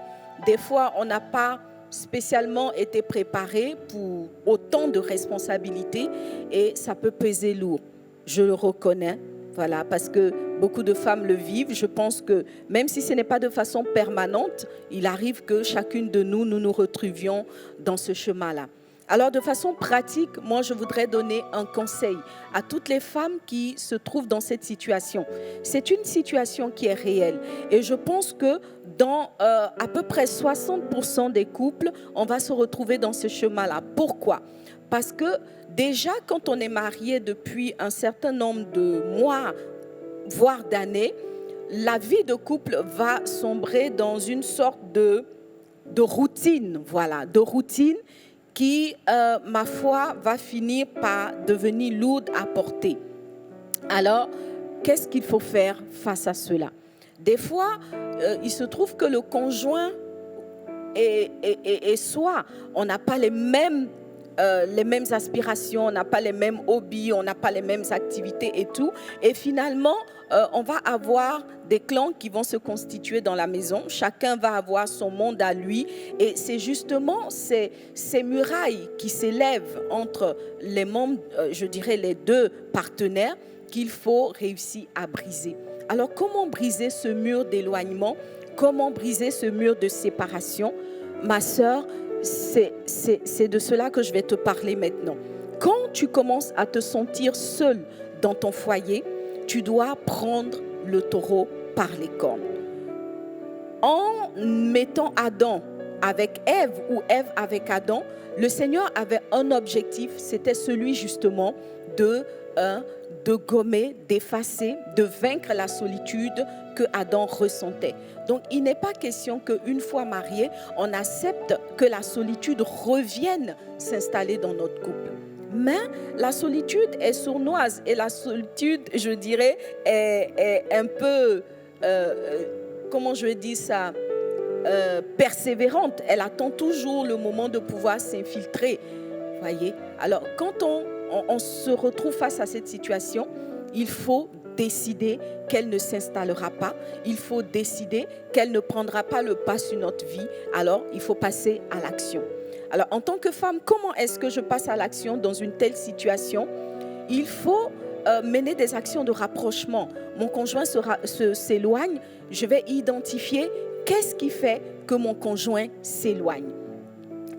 Des fois, on n'a pas spécialement été préparé pour autant de responsabilités et ça peut peser lourd. Je le reconnais, voilà, parce que beaucoup de femmes le vivent. Je pense que même si ce n'est pas de façon permanente, il arrive que chacune de nous, nous retrouvions dans ce chemin-là. Alors, de façon pratique, moi, je voudrais donner un conseil à toutes les femmes qui se trouvent dans cette situation. C'est une situation qui est réelle. Et je pense que dans à peu près 60% des couples, on va se retrouver dans ce chemin-là. Pourquoi? Parce que déjà, quand on est marié depuis un certain nombre de mois, voire d'années, la vie de couple va sombrer dans une sorte de routine, voilà, de routine qui, ma foi, va finir par devenir lourde à porter. Alors, qu'est-ce qu'il faut faire face à cela? Des fois, il se trouve que le conjoint et soi, on n'a pas les mêmes aspirations, on n'a pas les mêmes hobbies, on n'a pas les mêmes activités et tout. Et finalement, on va avoir des clans qui vont se constituer dans la maison. Chacun va avoir son monde à lui. Et c'est justement ces murailles qui s'élèvent entre les membres, je dirais les deux partenaires, qu'il faut réussir à briser. Alors, comment briser ce mur d'éloignement? Comment briser ce mur de séparation? Ma sœur, c'est de cela que je vais te parler maintenant. Quand tu commences à te sentir seule dans ton foyer, tu dois prendre le taureau par les cornes. En mettant Adam avec Ève ou Ève avec Adam, le Seigneur avait un objectif, c'était celui justement de gommer, d'effacer, de vaincre la solitude que Adam ressentait. Donc, il n'est pas question qu'une fois marié, on accepte que la solitude revienne s'installer dans notre couple. Mais la solitude est sournoise et la solitude, je dirais, est un peu, comment je dis ça, persévérante. Elle attend toujours le moment de pouvoir s'infiltrer. Voyez? Alors, quand on se retrouve face à cette situation, il faut décider qu'elle ne s'installera pas. Il faut décider qu'elle ne prendra pas le pas sur notre vie. Alors, il faut passer à l'action. Alors, en tant que femme, comment est-ce que je passe à l'action dans une telle situation? Il faut mener des actions de rapprochement. Mon conjoint s'éloigne, je vais identifier qu'est-ce qui fait que mon conjoint s'éloigne.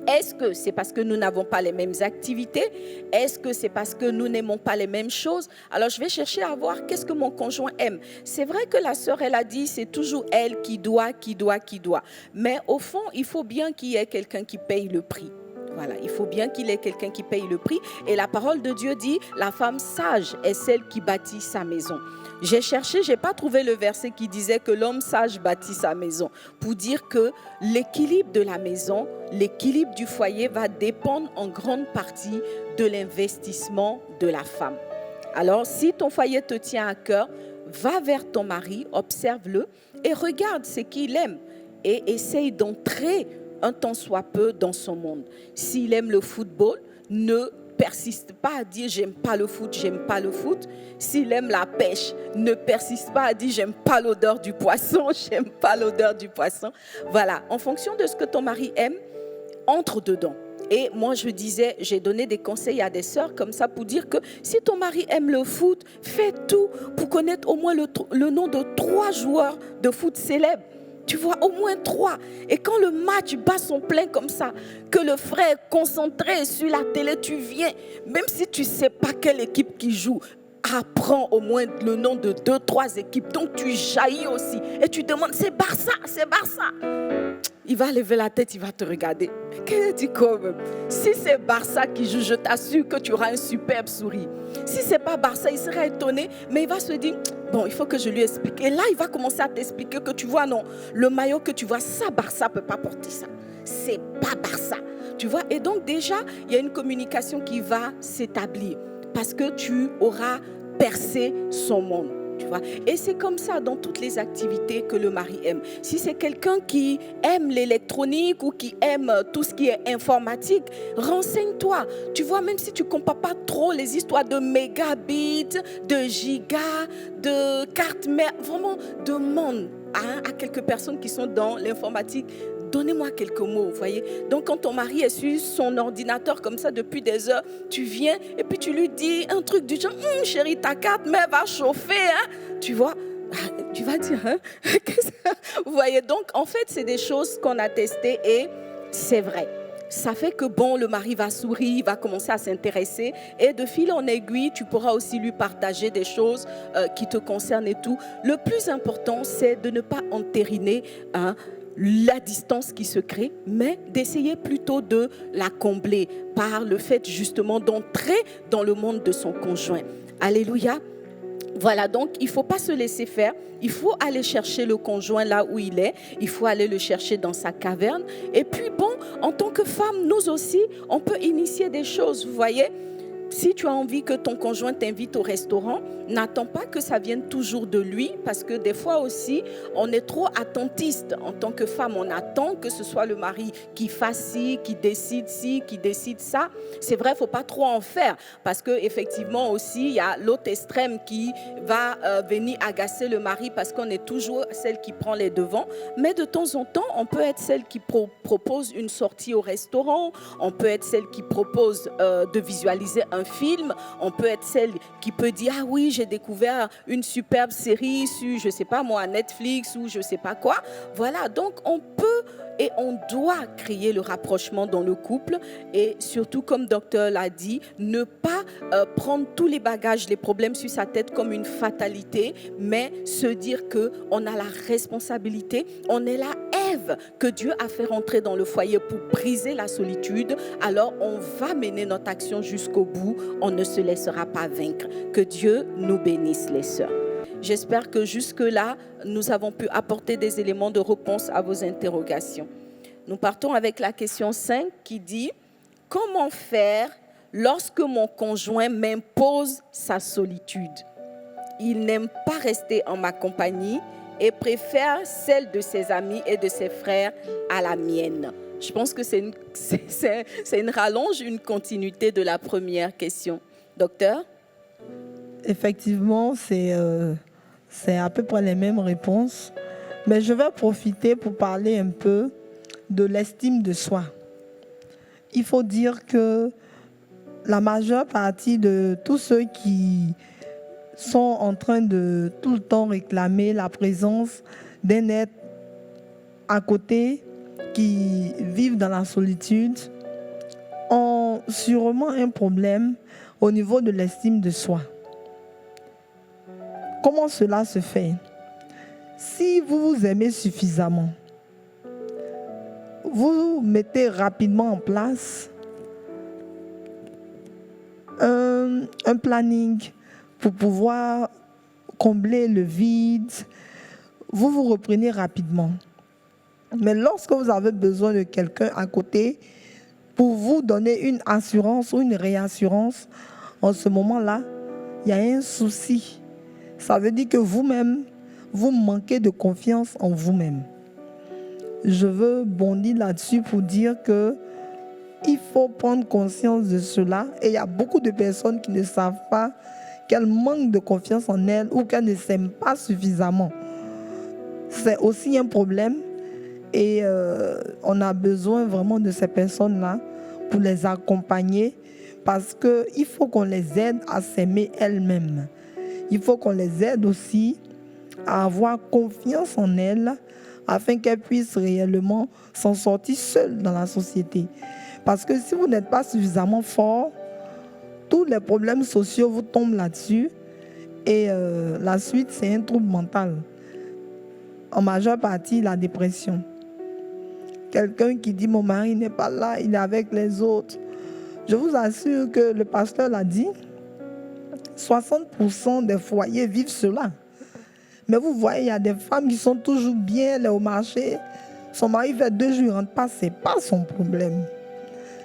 Est-ce que c'est parce que nous n'avons pas les mêmes activités? Est-ce que c'est parce que nous n'aimons pas les mêmes choses? Alors, je vais chercher à voir qu'est-ce que mon conjoint aime. C'est vrai que la sœur, elle a dit, c'est toujours elle qui doit. Mais au fond, il faut bien qu'il y ait quelqu'un qui paye le prix. Voilà, il faut bien qu'il y ait quelqu'un qui paye le prix. Et la parole de Dieu dit, la femme sage est celle qui bâtit sa maison. J'ai cherché, je n'ai pas trouvé le verset qui disait que l'homme sage bâtit sa maison. Pour dire que l'équilibre de la maison, l'équilibre du foyer va dépendre en grande partie de l'investissement de la femme. Alors, si ton foyer te tient à cœur, va vers ton mari, observe-le et regarde ce qu'il aime et essaye d'entrer un tant soit peu dans son monde. S'il aime le football, ne persiste pas à dire j'aime pas le foot, j'aime pas le foot. S'il aime la pêche, ne persiste pas à dire j'aime pas l'odeur du poisson, j'aime pas l'odeur du poisson. Voilà, en fonction de ce que ton mari aime, entre dedans. Et moi, je disais, j'ai donné des conseils à des sœurs comme ça pour dire que si ton mari aime le foot, fais tout pour connaître au moins le nom de 3 joueurs de foot célèbres. Tu vois, au moins 3. Et quand le match bat son plein comme ça, que le frère est concentré sur la télé, tu viens, même si tu ne sais pas quelle équipe qui joue, apprends au moins le nom de 2-3 équipes. Donc tu jaillis aussi. Et tu demandes, c'est Barça, c'est Barça. Il va lever la tête, il va te regarder. Qu'est-ce que tu dis quand même? Si c'est Barça qui joue, je t'assure que tu auras un superbe sourire. Si ce n'est pas Barça, il sera étonné, mais il va se dire, bon, il faut que je lui explique. Et là, il va commencer à t'expliquer que tu vois, non, le maillot que tu vois, ça, Barça ne peut pas porter ça. C'est pas Barça. Tu vois, et donc déjà, il y a une communication qui va s'établir parce que tu auras percé son monde. Tu vois? Et c'est comme ça dans toutes les activités que le mari aime. Si c'est quelqu'un qui aime l'électronique ou qui aime tout ce qui est informatique, renseigne-toi. Tu vois, même si tu ne comprends pas trop les histoires de mégabits, de gigas, de cartes mères, vraiment demande à quelques personnes qui sont dans l'informatique. Donnez-moi quelques mots, vous voyez. Donc, quand ton mari est sur son ordinateur comme ça depuis des heures, tu viens et puis tu lui dis un truc du genre, chérie, ta carte mère va chauffer, hein? Tu vois, tu vas dire, hein? Vous voyez, donc, en fait, c'est des choses qu'on a testées et c'est vrai. Ça fait que bon, le mari va sourire, il va commencer à s'intéresser et de fil en aiguille, tu pourras aussi lui partager des choses qui te concernent et tout. Le plus important, c'est de ne pas entériner la distance qui se crée, mais d'essayer plutôt de la combler par le fait justement d'entrer dans le monde de son conjoint. Alléluia. Voilà, donc il ne faut pas se laisser faire, il faut aller chercher le conjoint là où il est, il faut aller le chercher dans sa caverne. Et puis bon, en tant que femme, nous aussi, on peut initier des choses, vous voyez. Si tu as envie que ton conjoint t'invite au restaurant, n'attends pas que ça vienne toujours de lui, parce que des fois aussi, on est trop attentiste. En tant que femme, on attend que ce soit le mari qui fasse ci, qui décide ça. C'est vrai, il ne faut pas trop en faire, parce qu'effectivement aussi, il y a l'autre extrême qui va venir agacer le mari, parce qu'on est toujours celle qui prend les devants. Mais de temps en temps, on peut être celle qui propose une sortie au restaurant, on peut être celle qui propose de visualiser un film, on peut être celle qui peut dire ah oui, j'ai découvert une superbe série sur je sais pas moi Netflix ou je sais pas quoi. Voilà, donc on peut et on doit créer le rapprochement dans le couple et surtout comme docteur l'a dit, ne pas prendre tous les bagages, les problèmes sur sa tête comme une fatalité, mais se dire que on a la responsabilité, on est la Ève que Dieu a fait rentrer dans le foyer pour briser la solitude. Alors on va mener notre action jusqu'au bout, on ne se laissera pas vaincre. Que Dieu nous bénisse les sœurs. J'espère que jusque-là, nous avons pu apporter des éléments de réponse à vos interrogations. Nous partons avec la question 5 qui dit « Comment faire lorsque mon conjoint m'impose sa solitude? Il n'aime pas rester en ma compagnie et préfère celle de ses amis et de ses frères à la mienne. » Je pense que c'est une rallonge, une continuité de la première question. Docteur? Effectivement, c'est à peu près les mêmes réponses. Mais je vais profiter pour parler un peu de l'estime de soi. Il faut dire que la majeure partie de tous ceux qui sont en train de tout le temps réclamer la présence d'un être à côté, qui vivent dans la solitude, ont sûrement un problème au niveau de l'estime de soi. Comment cela se fait? Si vous vous aimez suffisamment, vous mettez rapidement en place un planning pour pouvoir combler le vide. Vous vous reprenez rapidement. Mais lorsque vous avez besoin de quelqu'un à côté pour vous donner une assurance ou une réassurance, en ce moment-là, il y a un souci. Ça veut dire que vous-même, vous manquez de confiance en vous-même. Je veux bondir là-dessus pour dire que il faut prendre conscience de cela. Et il y a beaucoup de personnes qui ne savent pas qu'elles manquent de confiance en elles ou qu'elles ne s'aiment pas suffisamment. C'est aussi un problème et on a besoin vraiment de ces personnes-là pour les accompagner parce qu'il faut qu'on les aide à s'aimer elles-mêmes. Il faut qu'on les aide aussi à avoir confiance en elles afin qu'elles puissent réellement s'en sortir seules dans la société. Parce que si vous n'êtes pas suffisamment fort, tous les problèmes sociaux vous tombent là-dessus et la suite, c'est un trouble mental. En majeure partie, la dépression. Quelqu'un qui dit « mon mari n'est pas là, il est avec les autres ». Je vous assure que le pasteur l'a dit, 60% des foyers vivent cela. Mais vous voyez, il y a des femmes qui sont toujours bien, elles au marché. Son mari fait 2 jours, il ne rentre pas, ce n'est pas son problème.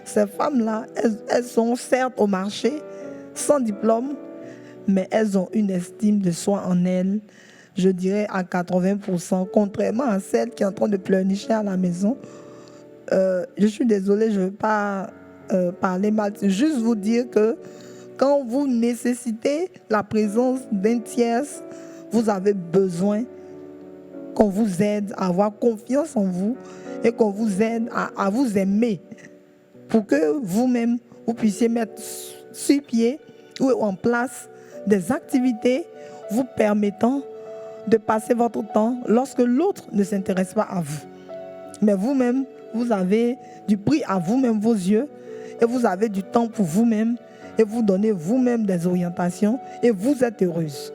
Ces femmes-là, elles sont certes au marché, sans diplôme, mais elles ont une estime de soi en elles, je dirais à 80%, contrairement à celle qui est en train de pleurnicher à la maison. Je suis désolée, je ne veux pas parler mal, c'est juste vous dire que quand vous nécessitez la présence d'un tierce, vous avez besoin qu'on vous aide à avoir confiance en vous et qu'on vous aide à vous aimer pour que vous-même, vous puissiez mettre sur pied ou en place des activités vous permettant de passer votre temps lorsque l'autre ne s'intéresse pas à vous. Mais vous-même, vous avez du prix à vous-même vos yeux et vous avez du temps pour vous-même et vous donnez vous-même des orientations et vous êtes heureuse.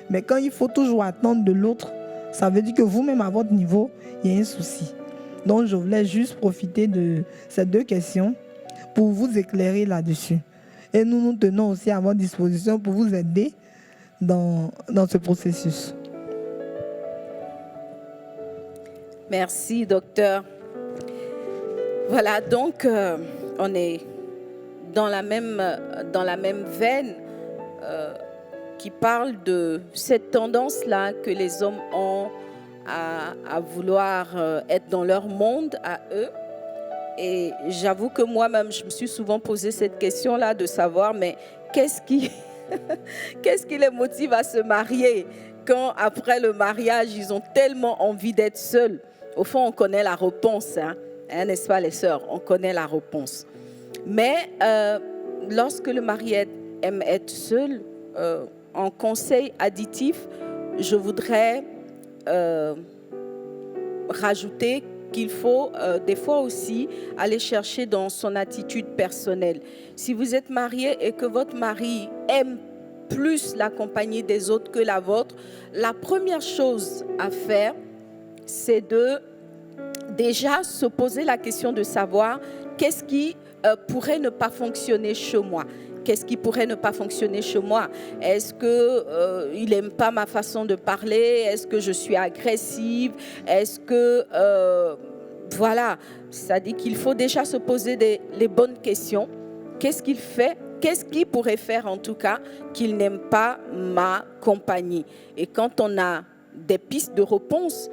Mais quand il faut toujours attendre de l'autre, ça veut dire que vous-même à votre niveau, il y a un souci. Donc je voulais juste profiter de ces 2 questions pour vous éclairer là-dessus. Et nous nous tenons aussi à votre disposition pour vous aider dans ce processus. Merci, docteur. Voilà, donc on est dans la même veine qui parle de cette tendance-là que les hommes ont à vouloir être dans leur monde, à eux. Et j'avoue que moi-même, je me suis souvent posé cette question-là de savoir, mais qu'est-ce qui les motive à se marier quand, après le mariage, ils ont tellement envie d'être seuls? Au fond, on connaît la réponse, n'est-ce pas les sœurs? On connaît la réponse. Mais lorsque le mari aime être seul, en conseil additif, je voudrais rajouter qu'il faut des fois aussi aller chercher dans son attitude personnelle. Si vous êtes marié et que votre mari aime plus la compagnie des autres que la vôtre, la première chose à faire, c'est de déjà se poser la question de savoir qu'est-ce qui pourrait ne pas fonctionner chez moi. Qu'est-ce qui pourrait ne pas fonctionner chez moi? Est-ce qu'il n'aime pas ma façon de parler? Est-ce que je suis agressive? Est-ce que... voilà, c'est-à-dire qu'il faut déjà se poser les bonnes questions. Qu'est-ce qu'il fait? Qu'est-ce qu'il pourrait faire en tout cas qu'il n'aime pas ma compagnie? Et quand on a des pistes de réponse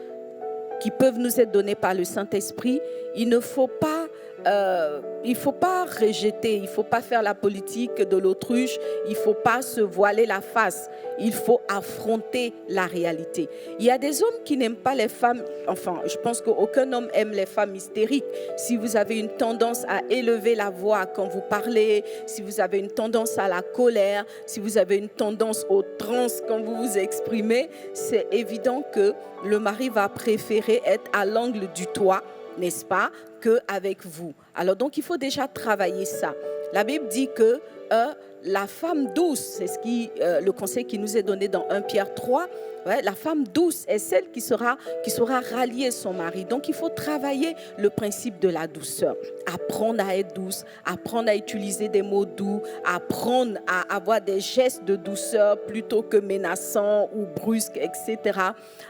qui peuvent nous être données par le Saint-Esprit, il ne faut pas rejeter, il ne faut pas faire la politique de l'autruche, il ne faut pas se voiler la face, il faut affronter la réalité. Il y a des hommes qui n'aiment pas les femmes, enfin, je pense qu'aucun homme aime les femmes hystériques. Si vous avez une tendance à élever la voix quand vous parlez, si vous avez une tendance à la colère, si vous avez une tendance au trance quand vous vous exprimez, c'est évident que le mari va préférer être à l'angle du toit, n'est-ce pas, qu'avec vous. Alors donc il faut déjà travailler ça. La Bible dit que la femme douce, c'est le conseil qui nous est donné dans 1 Pierre 3, la femme douce est celle qui saura rallier son mari. Donc il faut travailler le principe de la douceur. Apprendre à être douce, apprendre à utiliser des mots doux, apprendre à avoir des gestes de douceur plutôt que menaçants ou brusques, etc.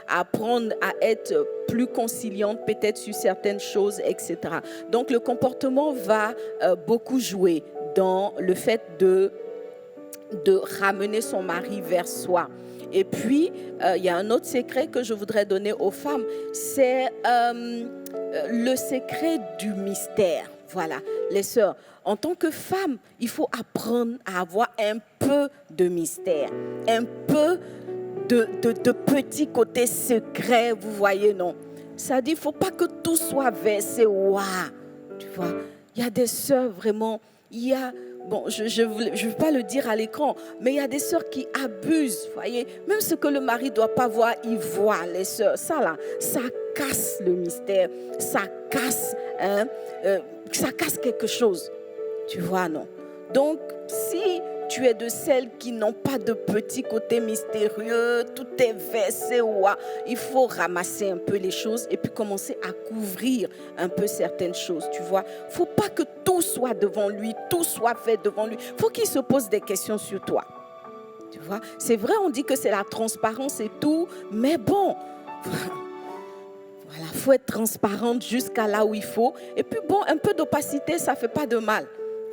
Apprendre à être plus conciliante peut-être sur certaines choses, etc. Donc le comportement va beaucoup jouer dans le fait de ramener son mari vers soi. Et puis, il y a un autre secret que je voudrais donner aux femmes, c'est le secret du mystère. Voilà, les sœurs, en tant que femme, il faut apprendre à avoir un peu de mystère, un peu de petits côtés secrets, vous voyez, non? Ça dit, il ne faut pas que tout soit versé, waouh, tu vois. Il y a des sœurs vraiment, il y a, bon, je ne veux pas le dire à l'écran, mais il y a des sœurs qui abusent, vous voyez. Même ce que le mari ne doit pas voir, il voit, les sœurs. Ça là, ça casse le mystère, ça casse quelque chose, tu vois, non? Donc, si tu es de celles qui n'ont pas de petits côtés mystérieux, tout est versé, il faut ramasser un peu les choses et puis commencer à couvrir un peu certaines choses, tu vois. Il ne faut pas que tout soit devant lui, tout soit fait devant lui. Il faut qu'il se pose des questions sur toi, tu vois. C'est vrai, on dit que c'est la transparence et tout, mais bon, voilà, il faut être transparente jusqu'à là où il faut. Et puis bon, un peu d'opacité, ça ne fait pas de mal.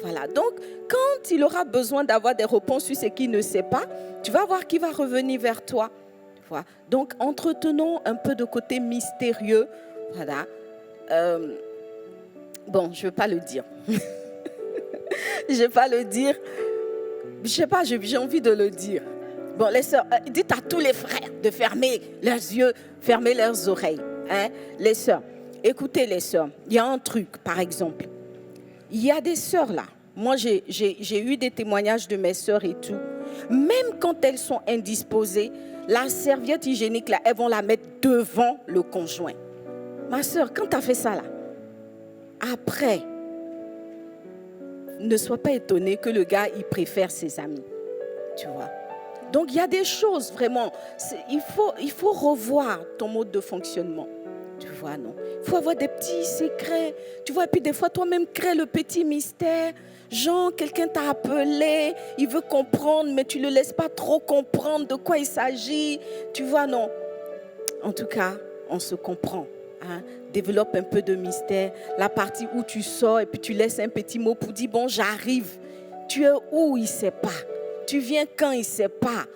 Voilà, donc quand il aura besoin d'avoir des réponses sur ce qu'il ne sait pas, tu vas voir qu'il va revenir vers toi. Voilà. Donc entretenons un peu de côté mystérieux. Voilà. Bon, je ne vais pas le dire. Je ne vais pas le dire. Je ne sais pas, j'ai envie de le dire. Bon, les sœurs, dites à tous les frères de fermer leurs yeux, fermer leurs oreilles. Hein? Les sœurs, écoutez les sœurs, il y a un truc, par exemple. Il y a des sœurs là, moi j'ai eu des témoignages de mes sœurs et tout. Même quand elles sont indisposées, la serviette hygiénique là, elles vont la mettre devant le conjoint. Ma sœur, quand tu as fait ça là, après, ne sois pas étonnée que le gars il préfère ses amis, tu vois. Donc il y a des choses vraiment, il faut revoir ton mode de fonctionnement. Tu vois, non. Il faut avoir des petits secrets. Tu vois, et puis des fois, toi-même, crée le petit mystère. Genre, quelqu'un t'a appelé, il veut comprendre, mais tu ne le laisses pas trop comprendre de quoi il s'agit. Tu vois, non. En tout cas, on se comprend. Hein. Développe un peu de mystère. La partie où tu sors et puis tu laisses un petit mot pour dire, bon, j'arrive. Tu es où, il ne sait pas. Tu viens quand, il ne sait pas.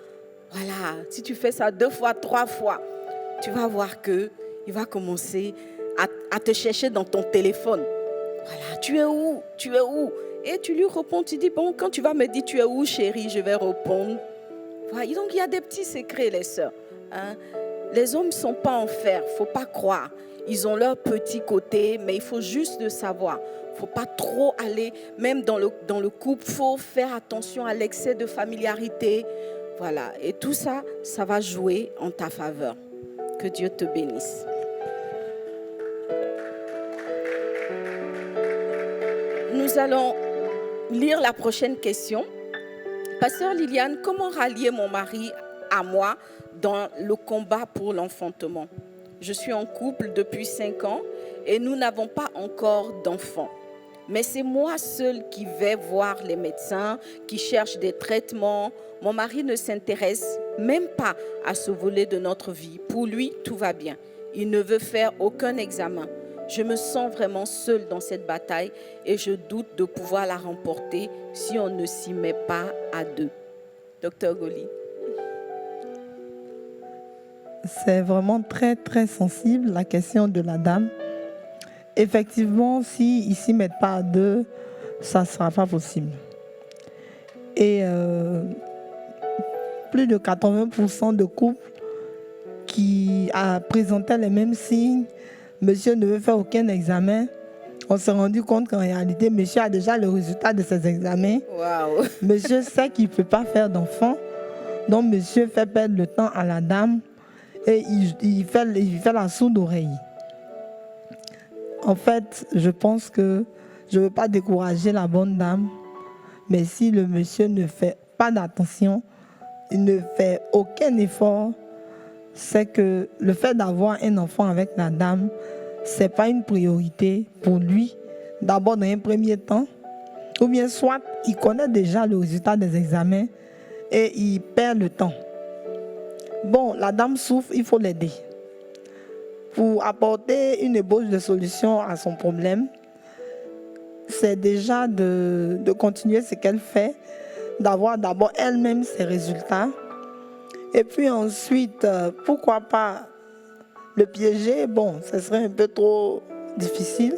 Voilà. Si tu fais ça 2 fois, 3 fois, tu vas voir que il va commencer à te chercher dans ton téléphone. Voilà, tu es où? Tu es où? Et tu lui réponds, tu dis, bon, quand tu vas me dire tu es où, chérie, je vais répondre. Voilà, donc il y a des petits secrets, les sœurs. Hein? Les hommes ne sont pas en fer, il ne faut pas croire. Ils ont leur petit côté, mais il faut juste le savoir. Il ne faut pas trop aller, même dans le couple, il faut faire attention à l'excès de familiarité. Voilà, et tout ça, ça va jouer en ta faveur. Que Dieu te bénisse. Nous allons lire la prochaine question. Pasteur Liliane, comment rallier mon mari à moi dans le combat pour l'enfantement? Je suis en couple depuis 5 ans et nous n'avons pas encore d'enfants. Mais c'est moi seule qui vais voir les médecins, qui cherche des traitements. Mon mari ne s'intéresse même pas à ce volet de notre vie. Pour lui, tout va bien. Il ne veut faire aucun examen. Je me sens vraiment seule dans cette bataille et je doute de pouvoir la remporter si on ne s'y met pas à 2. Docteur Goli. C'est vraiment très, très sensible, la question de la dame. Effectivement, s'ils ne s'y mettent pas à 2, ça ne sera pas possible. Et plus de 80% de couples qui présentaient les mêmes signes, monsieur ne veut faire aucun examen. On s'est rendu compte qu'en réalité, monsieur a déjà le résultat de ses examens. Wow. Monsieur sait qu'il ne peut pas faire d'enfant. Donc, monsieur fait perdre le temps à la dame et il fait la sourde oreille. En fait, je pense que je ne veux pas décourager la bonne dame, mais si le monsieur ne fait pas d'attention, il ne fait aucun effort, c'est que le fait d'avoir un enfant avec la dame, ce n'est pas une priorité pour lui, d'abord dans un premier temps, ou bien soit il connaît déjà le résultat des examens et il perd le temps. Bon, la dame souffre, il faut l'aider. Pour apporter une ébauche de solution à son problème, c'est déjà de continuer ce qu'elle fait, d'avoir d'abord elle-même ses résultats. Et puis ensuite, pourquoi pas le piéger? Bon, ce serait un peu trop difficile.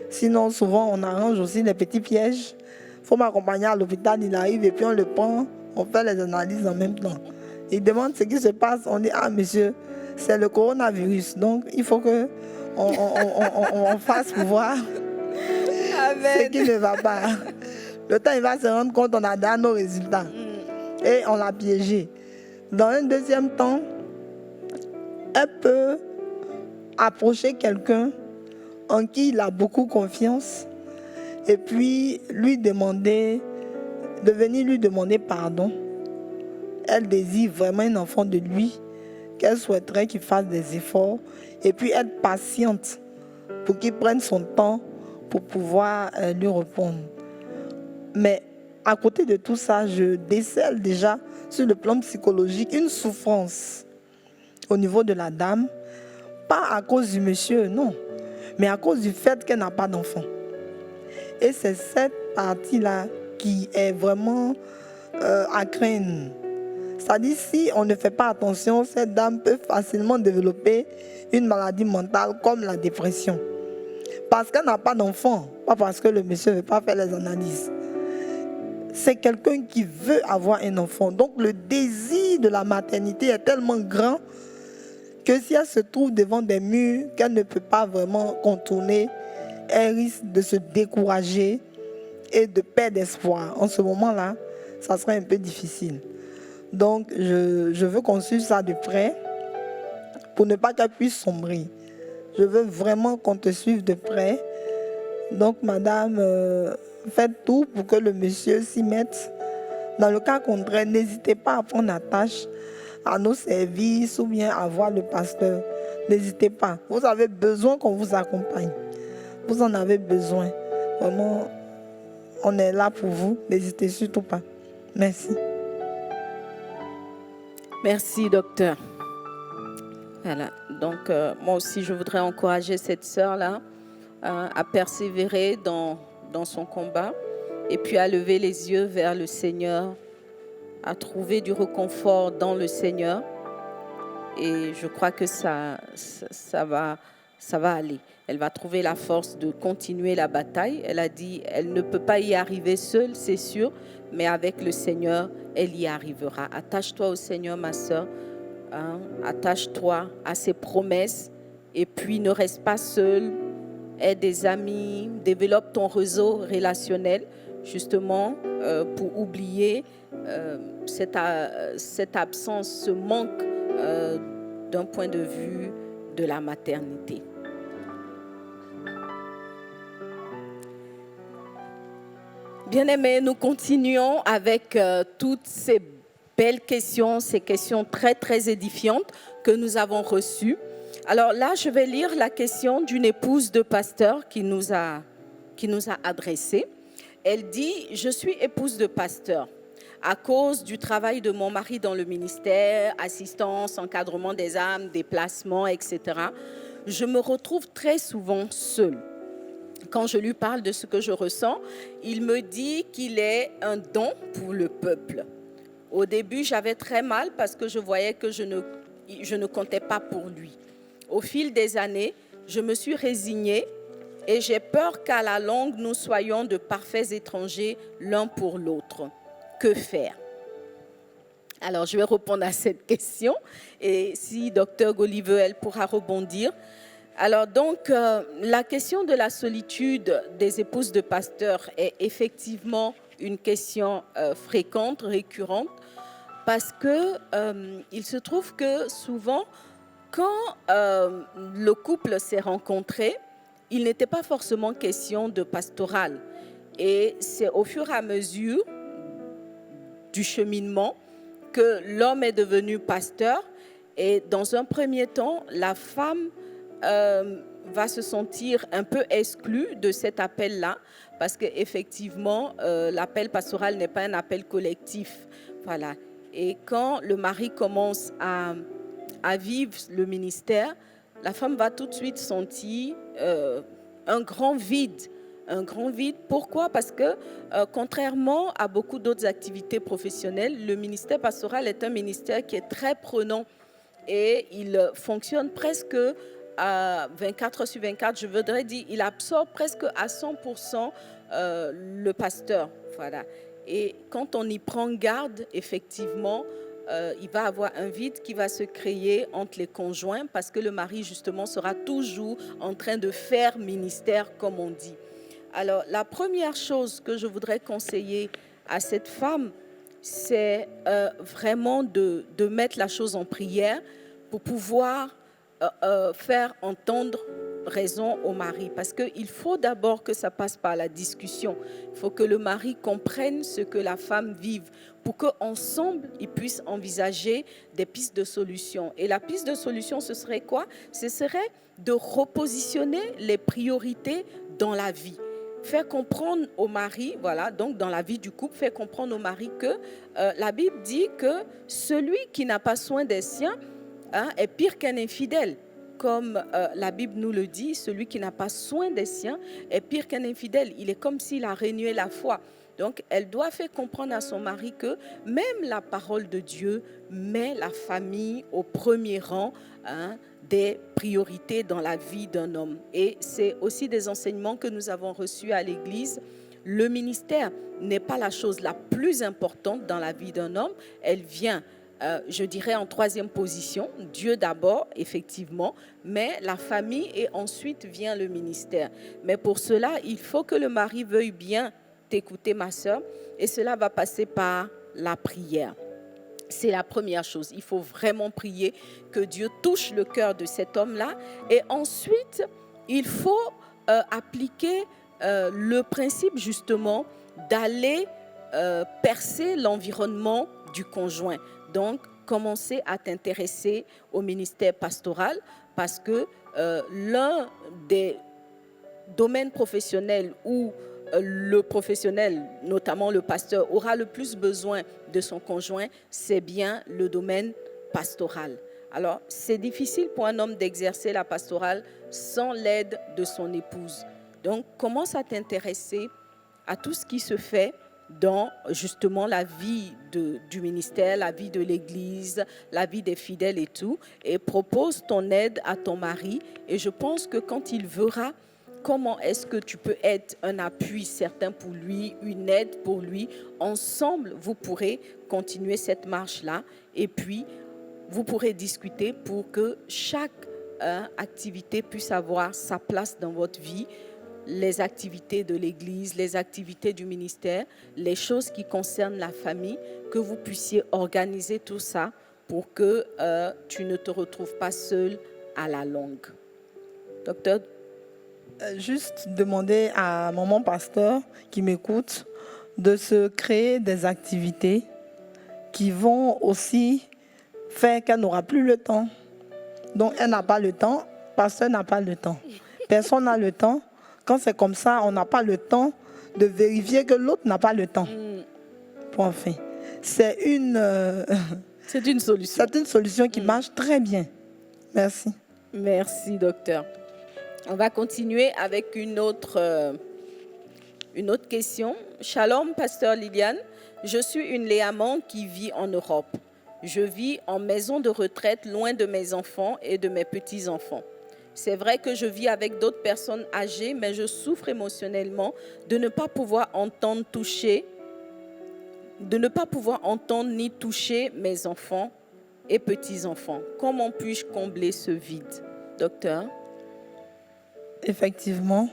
Sinon, souvent, on arrange aussi des petits pièges. Il faut m'accompagner à l'hôpital, il arrive et puis on le prend, on fait les analyses en même temps. Il demande ce qui se passe, on dit, ah monsieur, c'est le coronavirus. Donc, il faut que on fasse pour voir ce qui ne va pas. Le temps, il va se rendre compte, on a déjà nos résultats. Et on l'a piégé. Dans un deuxième temps, elle peut approcher quelqu'un en qui il a beaucoup confiance et puis de venir lui demander pardon. Elle désire vraiment un enfant de lui, qu'elle souhaiterait qu'il fasse des efforts et puis être patiente pour qu'il prenne son temps pour pouvoir lui répondre. Mais à côté de tout ça, je décèle déjà sur le plan psychologique une souffrance au niveau de la dame, pas à cause du monsieur, non, mais à cause du fait qu'elle n'a pas d'enfant. Et c'est cette partie-là qui est vraiment à craindre. C'est-à-dire, si on ne fait pas attention, cette dame peut facilement développer une maladie mentale comme la dépression. Parce qu'elle n'a pas d'enfant, pas parce que le monsieur ne veut pas faire les analyses. C'est quelqu'un qui veut avoir un enfant. Donc le désir de la maternité est tellement grand que si elle se trouve devant des murs qu'elle ne peut pas vraiment contourner, elle risque de se décourager et de perdre espoir. En ce moment-là, ça serait un peu difficile. Donc je veux qu'on suive ça de près pour ne pas qu'elle puisse sombrer. Je veux vraiment qu'on te suive de près. Donc madame, faites tout pour que le monsieur s'y mette. Dans le cas contraire, n'hésitez pas à prendre attache à nos services ou bien à voir le pasteur. N'hésitez pas. Vous avez besoin qu'on vous accompagne. Vous en avez besoin. Vraiment, on est là pour vous. N'hésitez surtout pas. Merci. Merci, docteur. Voilà. Donc, moi aussi, je voudrais encourager cette sœur-là à persévérer dans son combat et puis à lever les yeux vers le Seigneur, à trouver du réconfort dans le Seigneur. Et je crois que ça va aller. Elle va trouver la force de continuer la bataille. Elle a dit, elle ne peut pas y arriver seule, c'est sûr, mais avec le Seigneur, elle y arrivera. Attache-toi au Seigneur, ma sœur. Attache-toi à ses promesses et puis ne reste pas seule. Aide des amis, développe ton réseau relationnel justement pour oublier cette absence, ce manque d'un point de vue de la maternité. Bien-aimés, nous continuons avec toutes ces belles questions, ces questions très, très édifiantes que nous avons reçues. Alors là, je vais lire la question d'une épouse de pasteur qui nous a adressée. Elle dit « Je suis épouse de pasteur. À cause du travail de mon mari dans le ministère, assistance, encadrement des âmes, déplacements, etc., je me retrouve très souvent seule. Quand je lui parle de ce que je ressens, il me dit qu'il est un don pour le peuple. Au début, j'avais très mal parce que je voyais que je ne comptais pas pour lui. Au fil des années, je me suis résignée et j'ai peur qu'à la longue, nous soyons de parfaits étrangers l'un pour l'autre. Que faire ? Alors, je vais répondre à cette question et si Dr Golive, elle pourra rebondir. Alors donc, la question de la solitude des épouses de pasteurs est effectivement une question fréquente, récurrente, parce que il se trouve que souvent, quand le couple s'est rencontré, il n'était pas forcément question de pastoral. Et c'est au fur et à mesure du cheminement que l'homme est devenu pasteur. Et dans un premier temps, la femme va se sentir un peu exclue de cet appel-là, parce qu'effectivement, l'appel pastoral n'est pas un appel collectif. Voilà. Et quand le mari commence à vivre le ministère, la femme va tout de suite sentir un grand vide. Un grand vide. Pourquoi ? Parce que contrairement à beaucoup d'autres activités professionnelles, le ministère pastoral est un ministère qui est très prenant et il fonctionne presque 24 sur 24, je voudrais dire, il absorbe presque à 100% le pasteur. Voilà. Et quand on y prend garde, effectivement, il va y avoir un vide qui va se créer entre les conjoints parce que le mari, justement, sera toujours en train de faire ministère, comme on dit. Alors, la première chose que je voudrais conseiller à cette femme, c'est vraiment de mettre la chose en prière pour pouvoir faire entendre raison au mari. Parce qu'il faut d'abord que ça passe par la discussion. Il faut que le mari comprenne ce que la femme vive pour qu'ensemble, ils puissent envisager des pistes de solution. Et la piste de solution, ce serait quoi? Ce serait de repositionner les priorités dans la vie. Faire comprendre au mari, voilà, donc dans la vie du couple, faire comprendre au mari que la Bible dit que celui qui n'a pas soin des siens est pire qu'un infidèle. Comme la Bible nous le dit, celui qui n'a pas soin des siens est pire qu'un infidèle. Il est comme s'il a renié la foi. Donc, elle doit faire comprendre à son mari que même la parole de Dieu met la famille au premier rang des priorités dans la vie d'un homme. Et c'est aussi des enseignements que nous avons reçus à l'Église. Le ministère n'est pas la chose la plus importante dans la vie d'un homme. Elle vient, je dirais, en troisième position. Dieu d'abord, effectivement, mais la famille et ensuite vient le ministère. Mais pour cela, il faut que le mari veuille bien t'écouter, ma sœur, et cela va passer par la prière. C'est la première chose. Il faut vraiment prier que Dieu touche le cœur de cet homme-là. Et ensuite, il faut appliquer le principe justement d'aller percer l'environnement du conjoint. Donc, commencer à t'intéresser au ministère pastoral parce que l'un des domaines professionnels où le professionnel, notamment le pasteur, aura le plus besoin de son conjoint, c'est bien le domaine pastoral. Alors, c'est difficile pour un homme d'exercer la pastorale sans l'aide de son épouse. Donc, commence à t'intéresser à tout ce qui se fait dans justement la vie du ministère, la vie de l'Église, la vie des fidèles et tout, et propose ton aide à ton mari. Et je pense que quand il verra comment est-ce que tu peux être un appui certain pour lui, une aide pour lui, ensemble, vous pourrez continuer cette marche-là et puis vous pourrez discuter pour que chaque activité puisse avoir sa place dans votre vie, les activités de l'Église, les activités du ministère, les choses qui concernent la famille, que vous puissiez organiser tout ça pour que tu ne te retrouves pas seul à la longue. Docteur? Juste demander à maman pasteur qui m'écoute de se créer des activités qui vont aussi faire qu'elle n'aura plus le temps. Donc elle n'a pas le temps, pasteur n'a pas le temps. Personne n'a le temps. Quand c'est comme ça, on n'a pas le temps de vérifier que l'autre n'a pas le temps. Point fin. C'est une solution. C'est une solution qui marche très bien. Merci. Merci, docteur. On va continuer avec une autre question. Shalom, pasteur Liliane. Je suis une Léamant qui vit en Europe. Je vis en maison de retraite loin de mes enfants et de mes petits-enfants. C'est vrai que je vis avec d'autres personnes âgées, mais je souffre émotionnellement de ne pas pouvoir entendre ni toucher mes enfants et petits-enfants. Comment puis-je combler ce vide, docteur? Effectivement,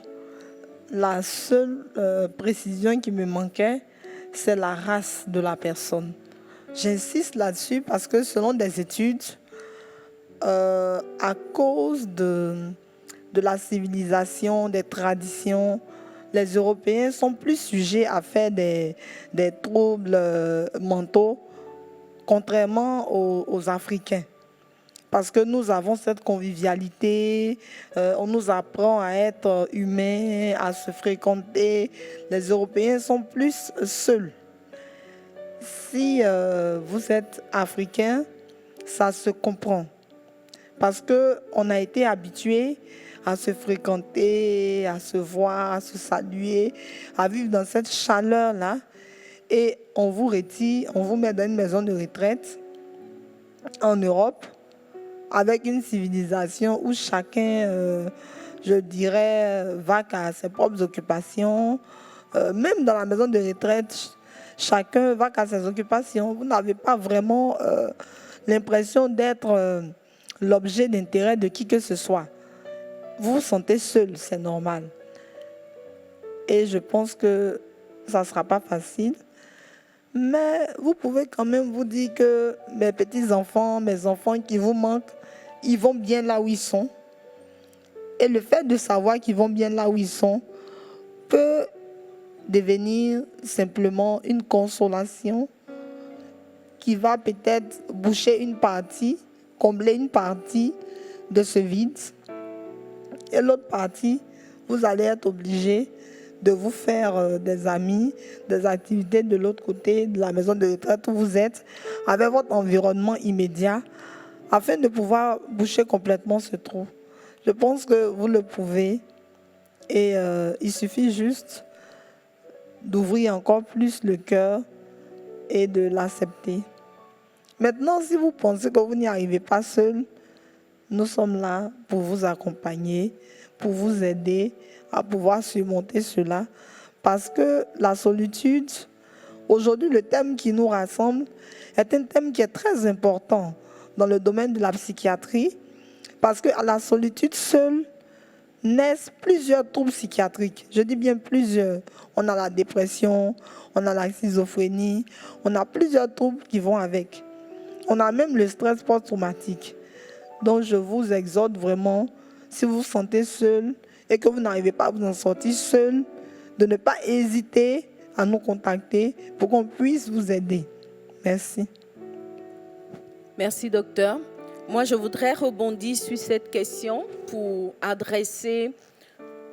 la seule précision qui me manquait, c'est la race de la personne. J'insiste là-dessus parce que selon des études, à cause de la civilisation, des traditions, les Européens sont plus sujets à faire des troubles mentaux, contrairement aux Africains. Parce que nous avons cette convivialité, on nous apprend à être humains, à se fréquenter. Les Européens sont plus seuls. Si vous êtes africain, ça se comprend. Parce qu'on a été habitués à se fréquenter, à se voir, à se saluer, à vivre dans cette chaleur-là. Et on vous retire, on vous met dans une maison de retraite en Europe, avec une civilisation où chacun, je dirais, va à ses propres occupations. Même dans la maison de retraite, chacun va à ses occupations. Vous n'avez pas vraiment l'impression d'être l'objet d'intérêt de qui que ce soit. Vous vous sentez seul, c'est normal. Et je pense que ça ne sera pas facile. Mais vous pouvez quand même vous dire que mes petits-enfants, mes enfants qui vous manquent, ils vont bien là où ils sont. Et le fait de savoir qu'ils vont bien là où ils sont peut devenir simplement une consolation qui va peut-être boucher une partie, combler une partie de ce vide. Et l'autre partie, vous allez être obligé de vous faire des amis, des activités de l'autre côté de la maison de retraite où vous êtes, avec votre environnement immédiat, afin de pouvoir boucher complètement ce trou. Je pense que vous le pouvez et il suffit juste d'ouvrir encore plus le cœur et de l'accepter. Maintenant, si vous pensez que vous n'y arrivez pas seul, nous sommes là pour vous accompagner, pour vous aider à pouvoir surmonter cela. Parce que la solitude, aujourd'hui, le thème qui nous rassemble est un thème qui est très important dans le domaine de la psychiatrie. Parce qu'à la solitude seule naissent plusieurs troubles psychiatriques. Je dis bien plusieurs. On a la dépression, on a la schizophrénie, on a plusieurs troubles qui vont avec. On a même le stress post-traumatique. Donc je vous exhorte vraiment, si vous vous sentez seul et que vous n'arrivez pas à vous en sortir seul, de ne pas hésiter à nous contacter pour qu'on puisse vous aider. Merci. Merci, docteur. Moi, je voudrais rebondir sur cette question pour adresser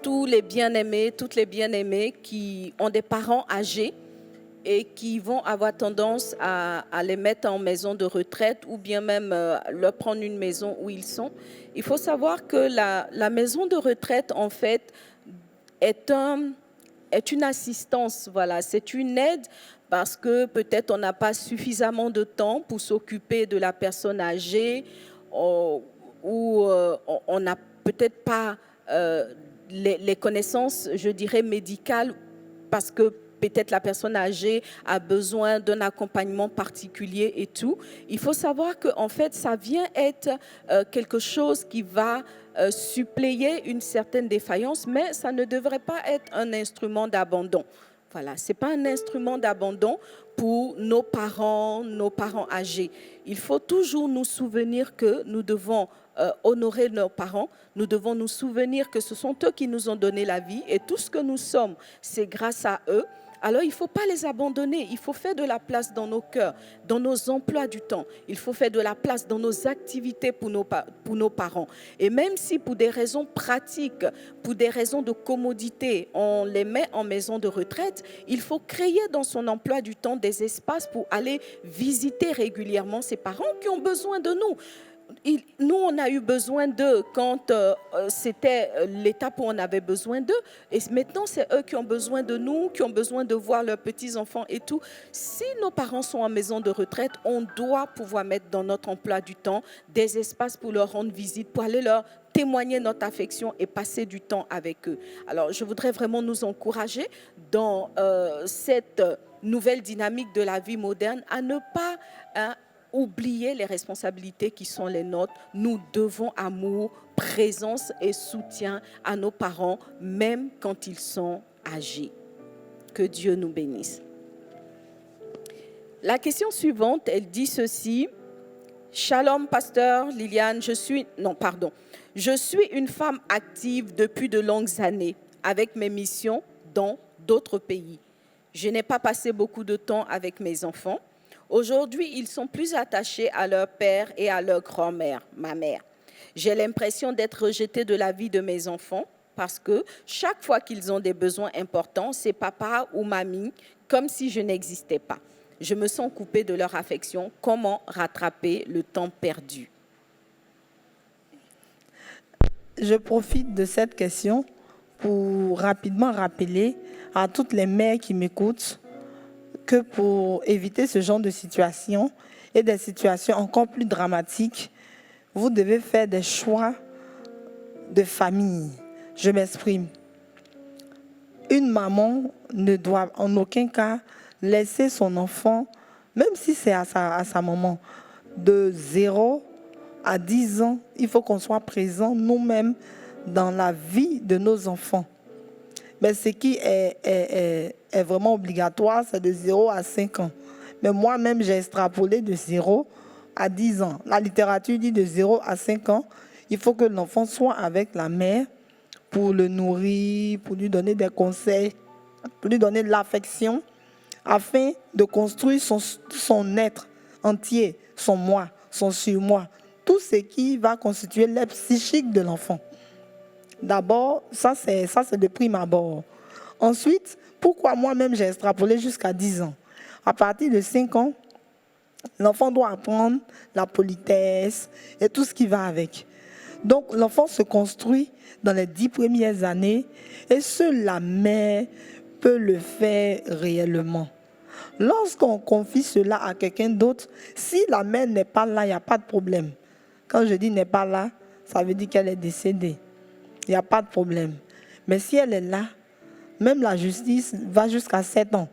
tous les bien-aimés, toutes les bien-aimées qui ont des parents âgés et qui vont avoir tendance à les mettre en maison de retraite ou bien même leur prendre une maison où ils sont. Il faut savoir que la maison de retraite, en fait, est une assistance, voilà, c'est une aide parce que peut-être on n'a pas suffisamment de temps pour s'occuper de la personne âgée ou on n'a peut-être pas les connaissances, je dirais, médicales parce que peut-être la personne âgée a besoin d'un accompagnement particulier et tout. Il faut savoir qu'en fait, ça vient être quelque chose qui va suppléer une certaine défaillance, mais ça ne devrait pas être un instrument d'abandon. Voilà, ce n'est pas un instrument d'abandon pour nos parents âgés. Il faut toujours nous souvenir que nous devons honorer nos parents, nous devons nous souvenir que ce sont eux qui nous ont donné la vie et tout ce que nous sommes, c'est grâce à eux. Alors, il ne faut pas les abandonner. Il faut faire de la place dans nos cœurs, dans nos emplois du temps. Il faut faire de la place dans nos activités pour nos parents. Et même si pour des raisons pratiques, pour des raisons de commodité, on les met en maison de retraite, il faut créer dans son emploi du temps des espaces pour aller visiter régulièrement ses parents qui ont besoin de nous. Nous, on a eu besoin d'eux quand c'était l'étape où on avait besoin d'eux. Et maintenant, c'est eux qui ont besoin de nous, qui ont besoin de voir leurs petits-enfants et tout. Si nos parents sont en maison de retraite, on doit pouvoir mettre dans notre emploi du temps des espaces pour leur rendre visite, pour aller leur témoigner notre affection et passer du temps avec eux. Alors, je voudrais vraiment nous encourager dans cette nouvelle dynamique de la vie moderne à ne pas oublier les responsabilités qui sont les nôtres. Nous devons amour, présence et soutien à nos parents, même quand ils sont âgés. Que Dieu nous bénisse. La question suivante, elle dit ceci. Shalom, pasteur Liliane, je suis une femme active depuis de longues années avec mes missions dans d'autres pays. Je n'ai pas passé beaucoup de temps avec mes enfants. Aujourd'hui, ils sont plus attachés à leur père et à leur grand-mère, ma mère. J'ai l'impression d'être rejetée de la vie de mes enfants parce que chaque fois qu'ils ont des besoins importants, c'est papa ou mamie, comme si je n'existais pas. Je me sens coupée de leur affection. Comment rattraper le temps perdu? Je profite de cette question pour rapidement rappeler à toutes les mères qui m'écoutent que pour éviter ce genre de situation et des situations encore plus dramatiques, vous devez faire des choix de famille. Je m'exprime. Une maman ne doit en aucun cas laisser son enfant, même si c'est à sa maman, de 0 à 10 ans, il faut qu'on soit présent nous-mêmes dans la vie de nos enfants. Mais ce qui est vraiment obligatoire, c'est de 0 à 5 ans. Mais moi-même, j'ai extrapolé de 0 à 10 ans. La littérature dit de 0 à 5 ans, il faut que l'enfant soit avec la mère pour le nourrir, pour lui donner des conseils, pour lui donner de l'affection, afin de construire son être entier, son moi, son surmoi, tout ce qui va constituer l'être psychique de l'enfant. D'abord, ça c'est de prime abord. Ensuite, pourquoi moi-même j'ai extrapolé jusqu'à 10 ans? À partir de 5 ans, l'enfant doit apprendre la politesse et tout ce qui va avec. Donc, l'enfant se construit dans les 10 premières années et seule la mère peut le faire réellement. Lorsqu'on confie cela à quelqu'un d'autre, si la mère n'est pas là, il n'y a pas de problème. Quand je dis n'est pas là, ça veut dire qu'elle est décédée. Il n'y a pas de problème. Mais si elle est là, même la justice va jusqu'à 7 ans.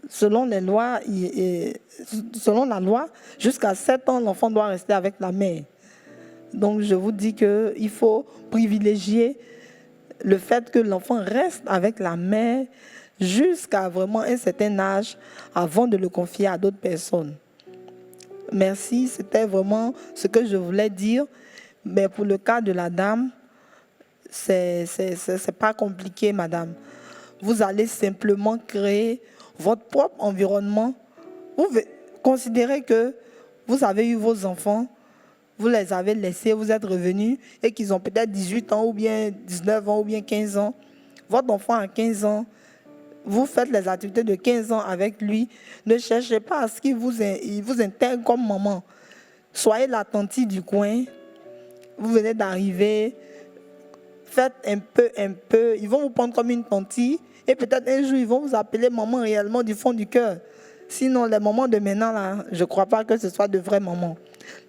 Selon la loi, jusqu'à 7 ans, l'enfant doit rester avec la mère. Donc, je vous dis qu'il faut privilégier le fait que l'enfant reste avec la mère jusqu'à vraiment un certain âge avant de le confier à d'autres personnes. Merci, c'était vraiment ce que je voulais dire. Mais pour le cas de la dame, c'est pas compliqué, madame. Vous allez simplement créer votre propre environnement. Vous considérez que vous avez eu vos enfants, vous les avez laissés, vous êtes revenus et qu'ils ont peut-être 18 ans ou bien 19 ans ou bien 15 ans. Votre enfant a 15 ans, vous faites les activités de 15 ans avec lui. Ne cherchez pas à ce qu'il vous intègre comme maman. Soyez la tante du coin. Vous venez d'arriver. Faites un peu. Ils vont vous prendre comme une tante. Et peut-être un jour, ils vont vous appeler maman réellement du fond du cœur. Sinon, les mamans de maintenant, là, je ne crois pas que ce soit de vraies mamans.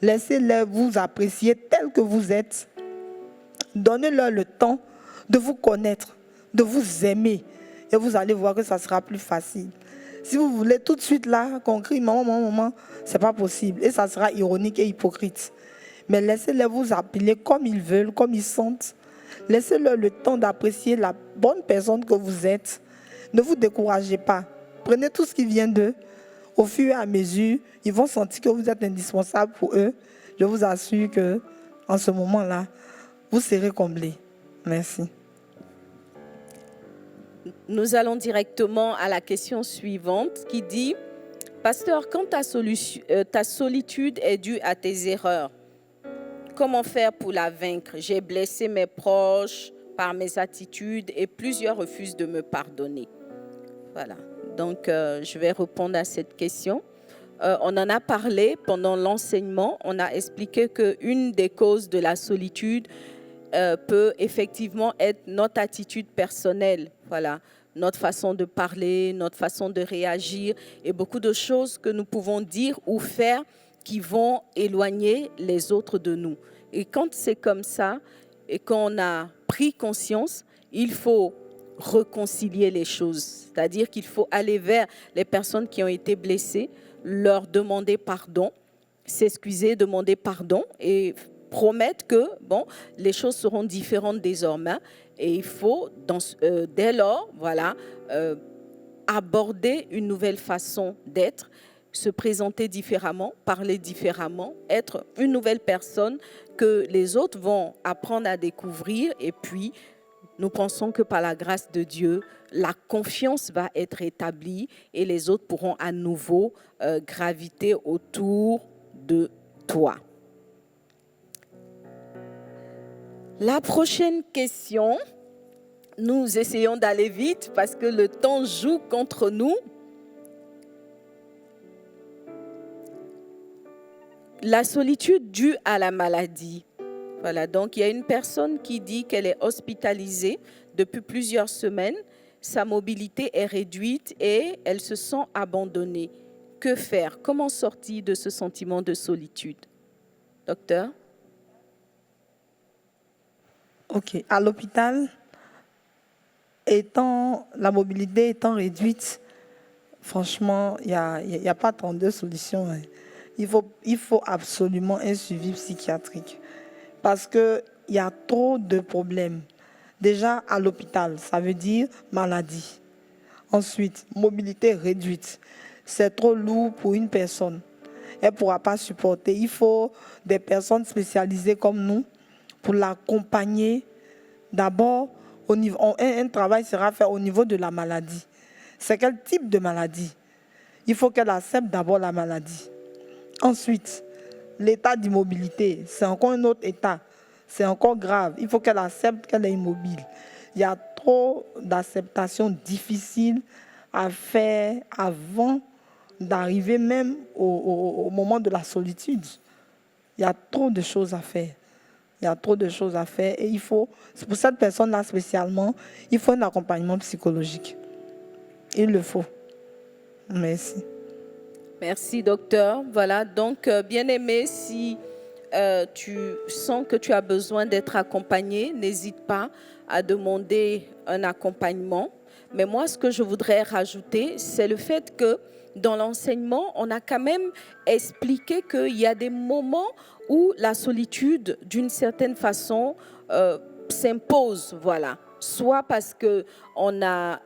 Laissez-les vous apprécier tel que vous êtes. Donnez-leur le temps de vous connaître, de vous aimer. Et vous allez voir que ça sera plus facile. Si vous voulez tout de suite là, qu'on crie maman, maman, maman, ce n'est pas possible. Et ça sera ironique et hypocrite. Mais laissez-les vous appeler comme ils veulent, comme ils sentent. Laissez-leur le temps d'apprécier la bonne personne que vous êtes. Ne vous découragez pas. Prenez tout ce qui vient d'eux. Au fur et à mesure, ils vont sentir que vous êtes indispensable pour eux. Je vous assure qu'en ce moment-là, vous serez comblés. Merci. Nous allons directement à la question suivante qui dit « Pasteur, quand ta solitude est due à tes erreurs, comment faire pour la vaincre? J'ai blessé mes proches par mes attitudes et plusieurs refusent de me pardonner. » Voilà, donc je vais répondre à cette question. On en a parlé pendant l'enseignement. On a expliqué qu'une des causes de la solitude peut effectivement être notre attitude personnelle. Voilà, notre façon de parler, notre façon de réagir et beaucoup de choses que nous pouvons dire ou faire qui vont éloigner les autres de nous. Et quand c'est comme ça et qu'on a pris conscience, il faut réconcilier les choses. C'est-à-dire qu'il faut aller vers les personnes qui ont été blessées, leur demander pardon, s'excuser, demander pardon et promettre que les choses seront différentes désormais. Et il faut, dès lors, aborder une nouvelle façon d'être, se présenter différemment, parler différemment, être une nouvelle personne que les autres vont apprendre à découvrir. Et puis, nous pensons que par la grâce de Dieu, la confiance va être établie et les autres pourront à nouveau graviter autour de toi. La prochaine question, nous essayons d'aller vite parce que le temps joue contre nous. La solitude due à la maladie. Voilà, donc il y a une personne qui dit qu'elle est hospitalisée depuis plusieurs semaines, sa mobilité est réduite et elle se sent abandonnée. Que faire? Comment sortir de ce sentiment de solitude? Docteur? Ok. À l'hôpital, la mobilité étant réduite, franchement, il n'y a pas 32 solutions. Hein. Il faut absolument un suivi psychiatrique parce qu'il y a trop de problèmes. Déjà, à l'hôpital, ça veut dire maladie. Ensuite, mobilité réduite. C'est trop lourd pour une personne. Elle ne pourra pas supporter. Il faut des personnes spécialisées comme nous pour l'accompagner. D'abord, un travail sera fait au niveau de la maladie. C'est quel type de maladie? Il faut qu'elle accepte d'abord la maladie. Ensuite, l'état d'immobilité, c'est encore un autre état. C'est encore grave. Il faut qu'elle accepte qu'elle est immobile. Il y a trop d'acceptation difficile à faire avant d'arriver même au moment de la solitude. Il y a trop de choses à faire. Il y a trop de choses à faire et pour cette personne-là spécialement, il faut un accompagnement psychologique. Il le faut. Merci. Merci, docteur. Voilà, donc, bien-aimé, si tu sens que tu as besoin d'être accompagné, n'hésite pas à demander un accompagnement. Mais moi, ce que je voudrais rajouter, c'est le fait que dans l'enseignement, on a quand même expliqué qu'il y a des moments où la solitude, d'une certaine façon, s'impose, voilà. Soit parce qu'on a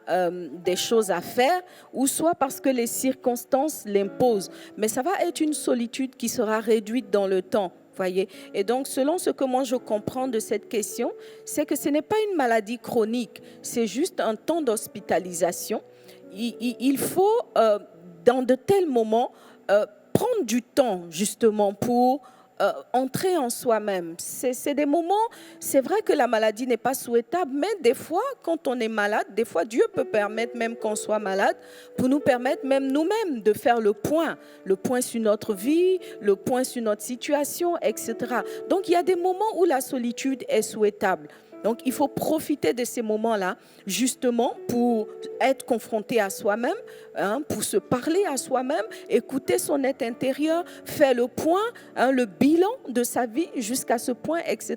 des choses à faire, ou soit parce que les circonstances l'imposent. Mais ça va être une solitude qui sera réduite dans le temps. Voyez. Et donc, selon ce que moi je comprends de cette question, c'est que ce n'est pas une maladie chronique, c'est juste un temps d'hospitalisation. Il faut, dans de tels moments, prendre du temps justement pour entrer en soi-même. C'est des moments, c'est vrai que la maladie n'est pas souhaitable, mais des fois, quand on est malade, des fois Dieu peut permettre même qu'on soit malade pour nous permettre même nous-mêmes de faire le point sur notre vie, le point sur notre situation, etc. Donc il y a des moments où la solitude est souhaitable. Donc, il faut profiter de ces moments-là, justement, pour être confronté à soi-même, pour se parler à soi-même, écouter son être intérieur, faire le point, le bilan de sa vie jusqu'à ce point, etc.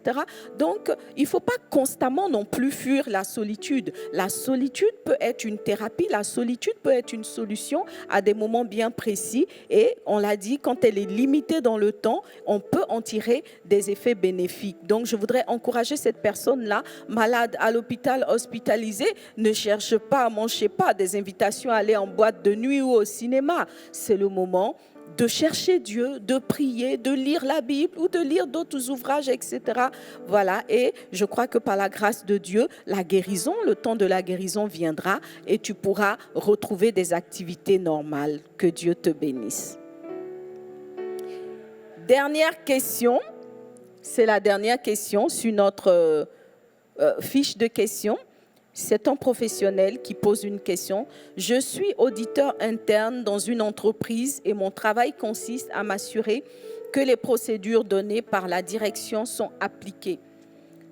Donc, il ne faut pas constamment non plus fuir la solitude. La solitude peut être une thérapie, la solitude peut être une solution à des moments bien précis. Et on l'a dit, quand elle est limitée dans le temps, on peut en tirer des effets bénéfiques. Donc, je voudrais encourager cette personne-là, malade à l'hôpital, hospitalisé, ne cherche pas, mangez pas des invitations à aller en boîte de nuit ou au cinéma. C'est le moment de chercher Dieu, de prier, de lire la Bible ou de lire d'autres ouvrages, etc. Voilà, et je crois que par la grâce de Dieu, la guérison, le temps de la guérison viendra et tu pourras retrouver des activités normales. Que Dieu te bénisse. Dernière question, c'est la dernière question sur notre fiche de questions. C'est un professionnel qui pose une question. Je suis auditeur interne dans une entreprise et mon travail consiste à m'assurer que les procédures données par la direction sont appliquées.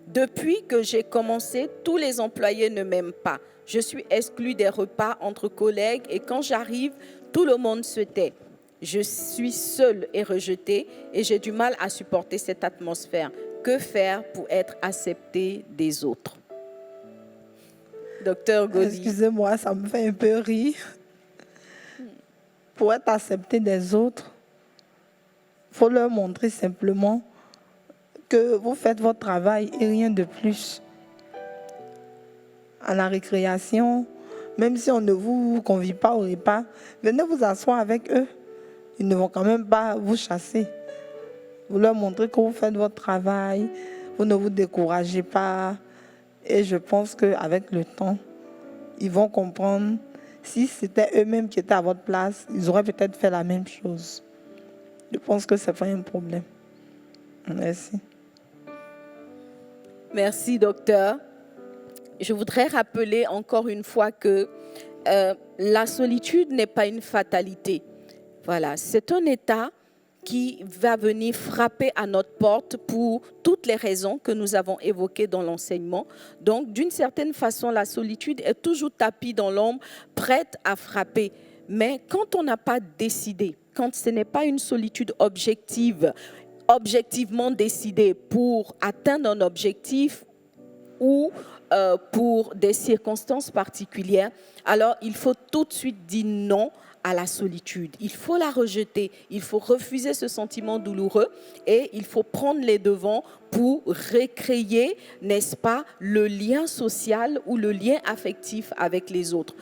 Depuis que j'ai commencé, tous les employés ne m'aiment pas. Je suis exclue des repas entre collègues et quand j'arrive, tout le monde se tait. Je suis seule et rejetée et j'ai du mal à supporter cette atmosphère. Que faire pour être accepté des autres? Docteur Goli. Excusez-moi, ça me fait un peu rire. Pour être accepté des autres, il faut leur montrer simplement que vous faites votre travail et rien de plus. À la récréation, même si on ne vous convie pas au repas, venez vous asseoir avec eux. Ils ne vont quand même pas vous chasser. Vous leur montrez que vous faites votre travail, vous ne vous découragez pas. Et je pense qu'avec le temps, ils vont comprendre. Si c'était eux-mêmes qui étaient à votre place, ils auraient peut-être fait la même chose. Je pense que ce n'est pas un problème. Merci. Merci, docteur. Je voudrais rappeler encore une fois que la solitude n'est pas une fatalité. Voilà, c'est un état qui va venir frapper à notre porte pour toutes les raisons que nous avons évoquées dans l'enseignement. Donc, d'une certaine façon, la solitude est toujours tapie dans l'ombre, prête à frapper. Mais quand on n'a pas décidé, quand ce n'est pas une solitude objectivement décidée pour atteindre un objectif ou pour des circonstances particulières, alors il faut tout de suite dire non à la solitude. Il faut la rejeter, il faut refuser ce sentiment douloureux et il faut prendre les devants pour recréer, n'est-ce pas, le lien social ou le lien affectif avec les autres.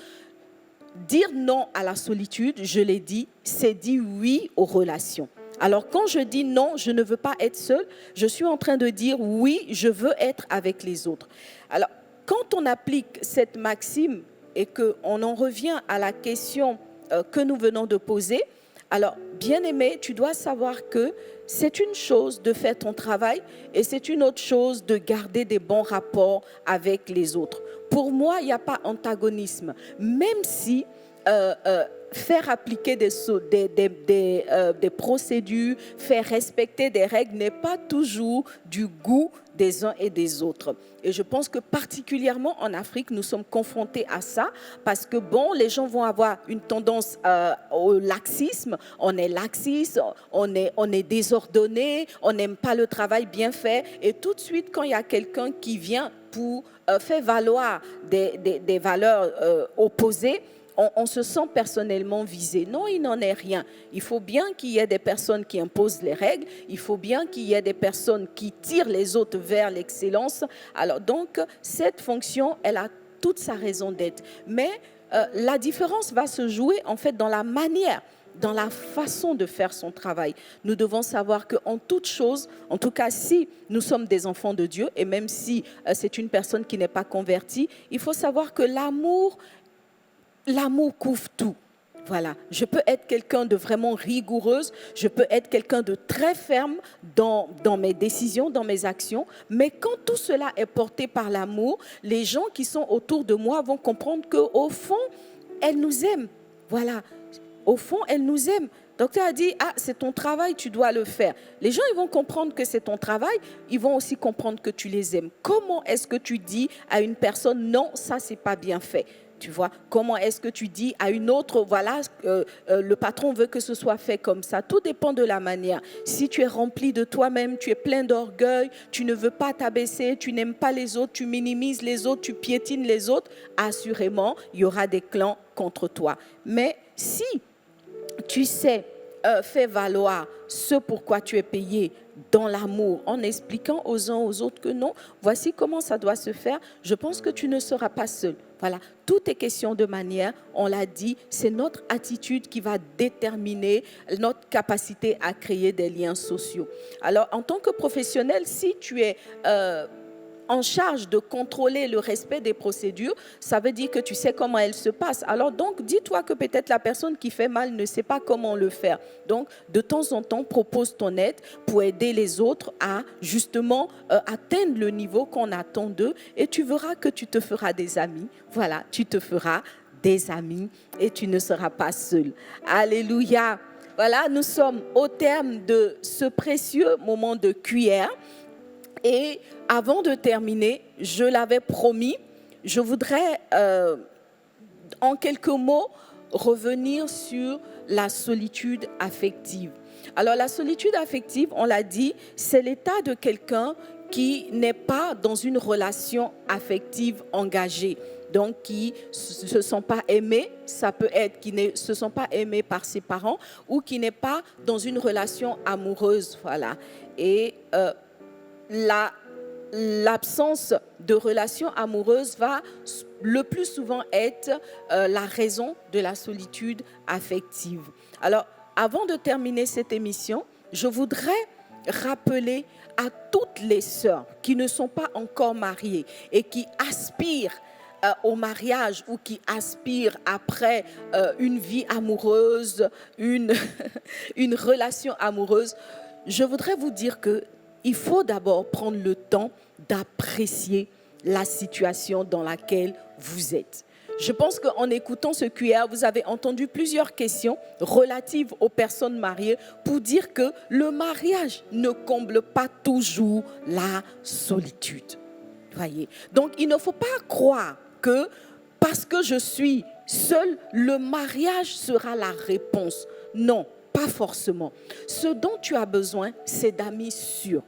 Dire non à la solitude, je l'ai dit, c'est dire oui aux relations. Alors quand je dis non, je ne veux pas être seule, je suis en train de dire oui, je veux être avec les autres. Alors quand on applique cette maxime et qu'on en revient à la question que nous venons de poser, alors bien-aimé, tu dois savoir que c'est une chose de faire ton travail et c'est une autre chose de garder des bons rapports avec les autres. Pour moi, il n'y a pas antagonisme, même si faire appliquer des procédures, faire respecter des règles n'est pas toujours du goût des uns et des autres. Et je pense que particulièrement en Afrique, nous sommes confrontés à ça parce que bon, les gens vont avoir une tendance au laxisme. On est laxiste, on est désordonné, on n'aime pas le travail bien fait. Et tout de suite, quand il y a quelqu'un qui vient pour faire valoir des valeurs opposées, on se sent personnellement visé. Non, il n'en est rien. Il faut bien qu'il y ait des personnes qui imposent les règles. Il faut bien qu'il y ait des personnes qui tirent les autres vers l'excellence. Alors donc, cette fonction, elle a toute sa raison d'être. Mais la différence va se jouer en fait dans la manière, dans la façon de faire son travail. Nous devons savoir qu'en toute chose, en tout cas si nous sommes des enfants de Dieu, et même si c'est une personne qui n'est pas convertie, il faut savoir que l'amour couvre tout. Voilà, je peux être quelqu'un de vraiment rigoureuse, je peux être quelqu'un de très ferme dans mes décisions, dans mes actions, mais quand tout cela est porté par l'amour, les gens qui sont autour de moi vont comprendre qu'au fond, elle nous aime. Voilà, au fond, elle nous aime. Docteur a dit, c'est ton travail, tu dois le faire. Les gens, ils vont comprendre que c'est ton travail, ils vont aussi comprendre que tu les aimes. Comment est-ce que tu dis à une personne, non, ça, c'est pas bien fait? Tu vois, comment est-ce que tu dis à une autre, voilà, le patron veut que ce soit fait comme ça. Tout dépend de la manière. Si tu es rempli de toi-même, tu es plein d'orgueil, tu ne veux pas t'abaisser, tu n'aimes pas les autres, tu minimises les autres, tu piétines les autres, assurément, il y aura des clans contre toi. Mais si tu sais faire valoir ce pourquoi tu es payé dans l'amour, en expliquant aux uns aux autres que non, voici comment ça doit se faire, je pense que tu ne seras pas seul. Voilà, tout est question de manière, on l'a dit, c'est notre attitude qui va déterminer notre capacité à créer des liens sociaux. Alors, en tant que professionnel, si tu es en charge de contrôler le respect des procédures, ça veut dire que tu sais comment elles se passent. Alors donc, dis-toi que peut-être la personne qui fait mal ne sait pas comment le faire. Donc, de temps en temps, propose ton aide pour aider les autres à justement atteindre le niveau qu'on attend d'eux et tu verras que tu te feras des amis. Voilà, tu te feras des amis et tu ne seras pas seul. Alléluia. Voilà, nous sommes au terme de ce précieux moment de cuillère. Et avant de terminer, je l'avais promis, je voudrais en quelques mots revenir sur la solitude affective. Alors la solitude affective, on l'a dit, c'est l'état de quelqu'un qui n'est pas dans une relation affective engagée. Donc, qui ne se sent pas aimé, ça peut être qui ne se sent pas aimé par ses parents ou qui n'est pas dans une relation amoureuse. Voilà. Et l'absence de relation amoureuse va le plus souvent être la raison de la solitude affective. Alors, avant de terminer cette émission, je voudrais rappeler à toutes les sœurs qui ne sont pas encore mariées et qui aspirent au mariage ou qui aspirent après une vie amoureuse, une relation amoureuse, je voudrais vous dire qu'il faut d'abord prendre le temps d'apprécier la situation dans laquelle vous êtes. Je pense qu'en écoutant ce QR, vous avez entendu plusieurs questions relatives aux personnes mariées pour dire que le mariage ne comble pas toujours la solitude. Voyez. Donc, il ne faut pas croire que parce que je suis seule, le mariage sera la réponse. Non, pas forcément. Ce dont tu as besoin, c'est d'amis sûrs.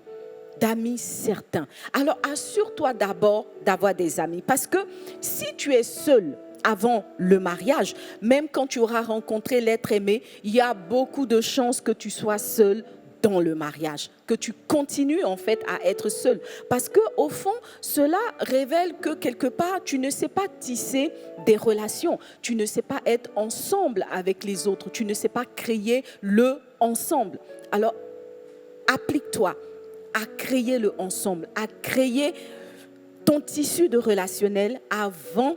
d'amis certains. Alors assure-toi d'abord d'avoir des amis. Parce que si tu es seul avant le mariage, même quand tu auras rencontré l'être aimé, il y a beaucoup de chances que tu sois seul dans le mariage, que tu continues en fait à être seul. Parce que au fond, cela révèle que quelque part, tu ne sais pas tisser des relations, tu ne sais pas être ensemble avec les autres, tu ne sais pas créer le ensemble. Alors, applique-toi à créer le ensemble, à créer ton tissu de relationnel avant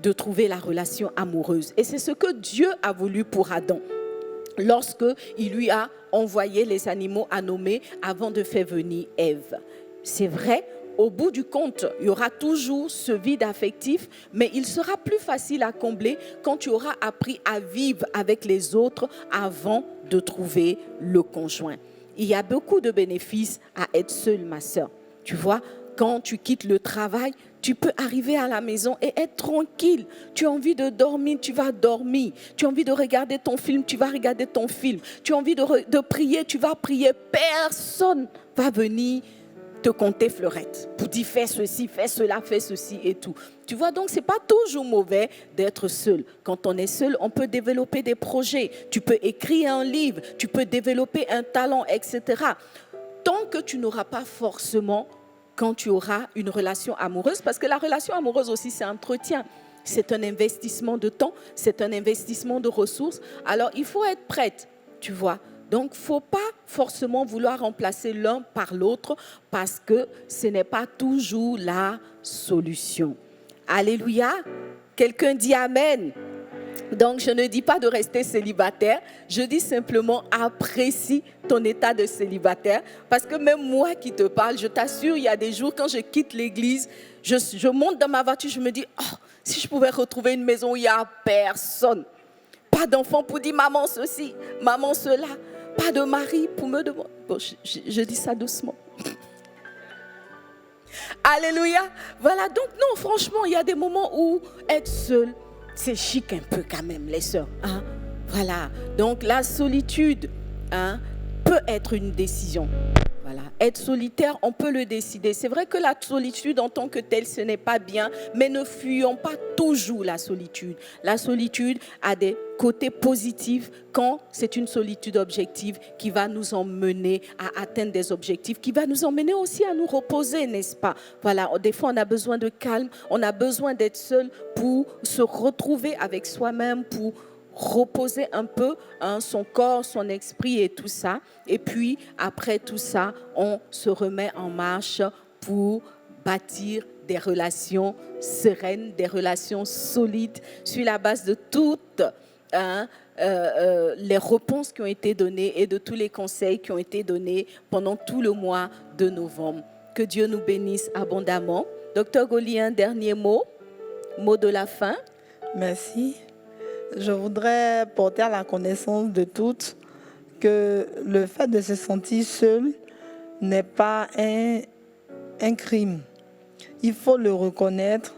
de trouver la relation amoureuse. Et c'est ce que Dieu a voulu pour Adam, lorsque il lui a envoyé les animaux à nommer avant de faire venir Ève. C'est vrai, au bout du compte, il y aura toujours ce vide affectif, mais il sera plus facile à combler quand tu auras appris à vivre avec les autres avant de trouver le conjoint. Il y a beaucoup de bénéfices à être seule, ma sœur. Tu vois, quand tu quittes le travail, tu peux arriver à la maison et être tranquille. Tu as envie de dormir, tu vas dormir. Tu as envie de regarder ton film, tu vas regarder ton film. Tu as envie de prier, tu vas prier. Personne va venir te compter fleurette pour dire fais ceci, fais cela, fais ceci et tout. Tu vois, donc c'est pas toujours mauvais d'être seul. Quand on est seul, on peut développer des projets. Tu peux écrire un livre, tu peux développer un talent, etc. Tant que tu n'auras pas forcément quand tu auras une relation amoureuse, parce que la relation amoureuse aussi, c'est un entretien. C'est un investissement de temps, c'est un investissement de ressources. Alors, il faut être prête, tu vois. Donc, il ne faut pas forcément vouloir remplacer l'un par l'autre parce que ce n'est pas toujours la solution. Alléluia. Quelqu'un dit Amen. Donc, je ne dis pas de rester célibataire, je dis simplement apprécie ton état de célibataire. Parce que même moi qui te parle, je t'assure, il y a des jours quand je quitte l'église, je monte dans ma voiture, je me dis, oh, si je pouvais retrouver une maison où il n'y a personne. Pas d'enfant pour dire maman ceci, maman cela. Pas de mari pour me demander. Bon, je dis ça doucement. Alléluia. Voilà, donc non, franchement, il y a des moments où être seul, c'est chic un peu quand même, les sœurs. Hein? Voilà, donc la solitude peut être une décision. Voilà. Être solitaire, on peut le décider. C'est vrai que la solitude en tant que telle, ce n'est pas bien, mais ne fuyons pas toujours la solitude. La solitude a des côtés positifs quand c'est une solitude objective qui va nous emmener à atteindre des objectifs, qui va nous emmener aussi à nous reposer, n'est-ce pas? Voilà, des fois on a besoin de calme, on a besoin d'être seul pour se retrouver avec soi-même, pour reposer un peu son corps, son esprit et tout ça. Et puis, après tout ça, on se remet en marche pour bâtir des relations sereines, des relations solides sur la base de toutes les réponses qui ont été données et de tous les conseils qui ont été donnés pendant tout le mois de novembre. Que Dieu nous bénisse abondamment. Docteur Goli, un dernier mot de la fin. Merci. Je voudrais porter à la connaissance de toutes que le fait de se sentir seul n'est pas un crime. Il faut le reconnaître,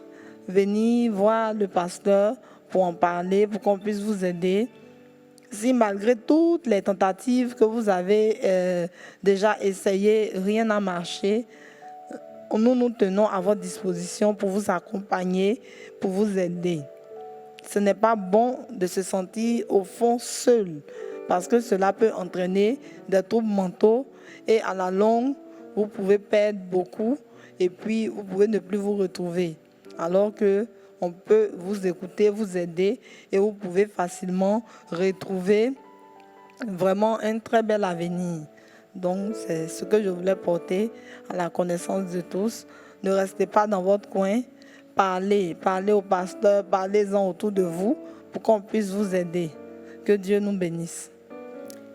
venir voir le pasteur pour en parler, pour qu'on puisse vous aider. Si malgré toutes les tentatives que vous avez déjà essayées, rien n'a marché, nous nous tenons à votre disposition pour vous accompagner, pour vous aider. Ce n'est pas bon de se sentir au fond seul parce que cela peut entraîner des troubles mentaux et à la longue, vous pouvez perdre beaucoup et puis vous pouvez ne plus vous retrouver. Alors qu'on peut vous écouter, vous aider et vous pouvez facilement retrouver vraiment un très bel avenir. Donc, c'est ce que je voulais porter à la connaissance de tous. Ne restez pas dans votre coin. Parlez au pasteur, parlez-en autour de vous pour qu'on puisse vous aider. Que Dieu nous bénisse.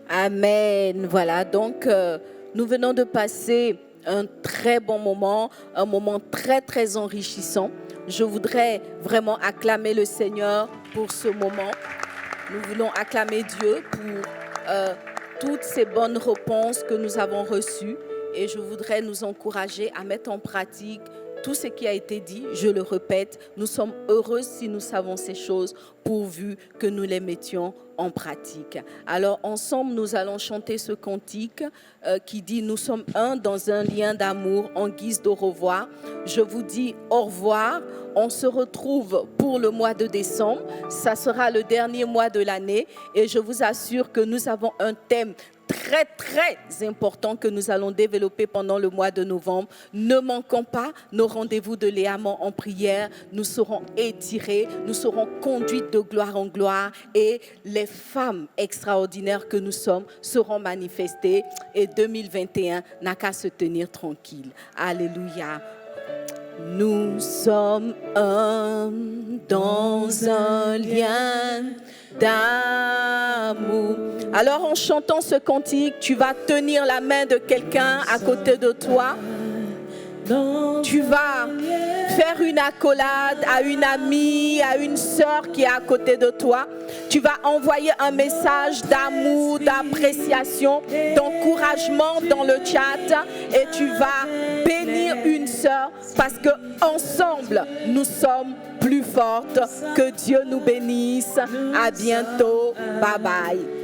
Amen. Voilà, donc nous venons de passer un très bon moment, un moment très, très enrichissant. Je voudrais vraiment acclamer le Seigneur pour ce moment. Nous voulons acclamer Dieu pour toutes ces bonnes réponses que nous avons reçues. Et je voudrais nous encourager à mettre en pratique tout ce qui a été dit, je le répète, nous sommes heureux si nous savons ces choses, pourvu que nous les mettions en pratique. Alors ensemble, nous allons chanter ce cantique qui dit « Nous sommes un dans un lien d'amour en guise de revoir ». Je vous dis au revoir. On se retrouve pour le mois de décembre. Ça sera le dernier mois de l'année et je vous assure que nous avons un thème très, très important que nous allons développer pendant le mois de novembre. Ne manquons pas nos rendez-vous de Léamant en prière. Nous serons étirés, nous serons conduites de gloire en gloire et les femmes extraordinaires que nous sommes seront manifestées et 2021 n'a qu'à se tenir tranquille. Alléluia. Nous sommes un dans un lien d'amour. Alors en chantant ce cantique, tu vas tenir la main de quelqu'un à côté de toi. Tu vas faire une accolade à une amie, à une sœur qui est à côté de toi. Tu vas envoyer un message d'amour, d'appréciation, d'encouragement dans le chat et tu vas bénir une sœur parce que ensemble nous sommes plus fortes. Que Dieu nous bénisse. À bientôt. Bye bye.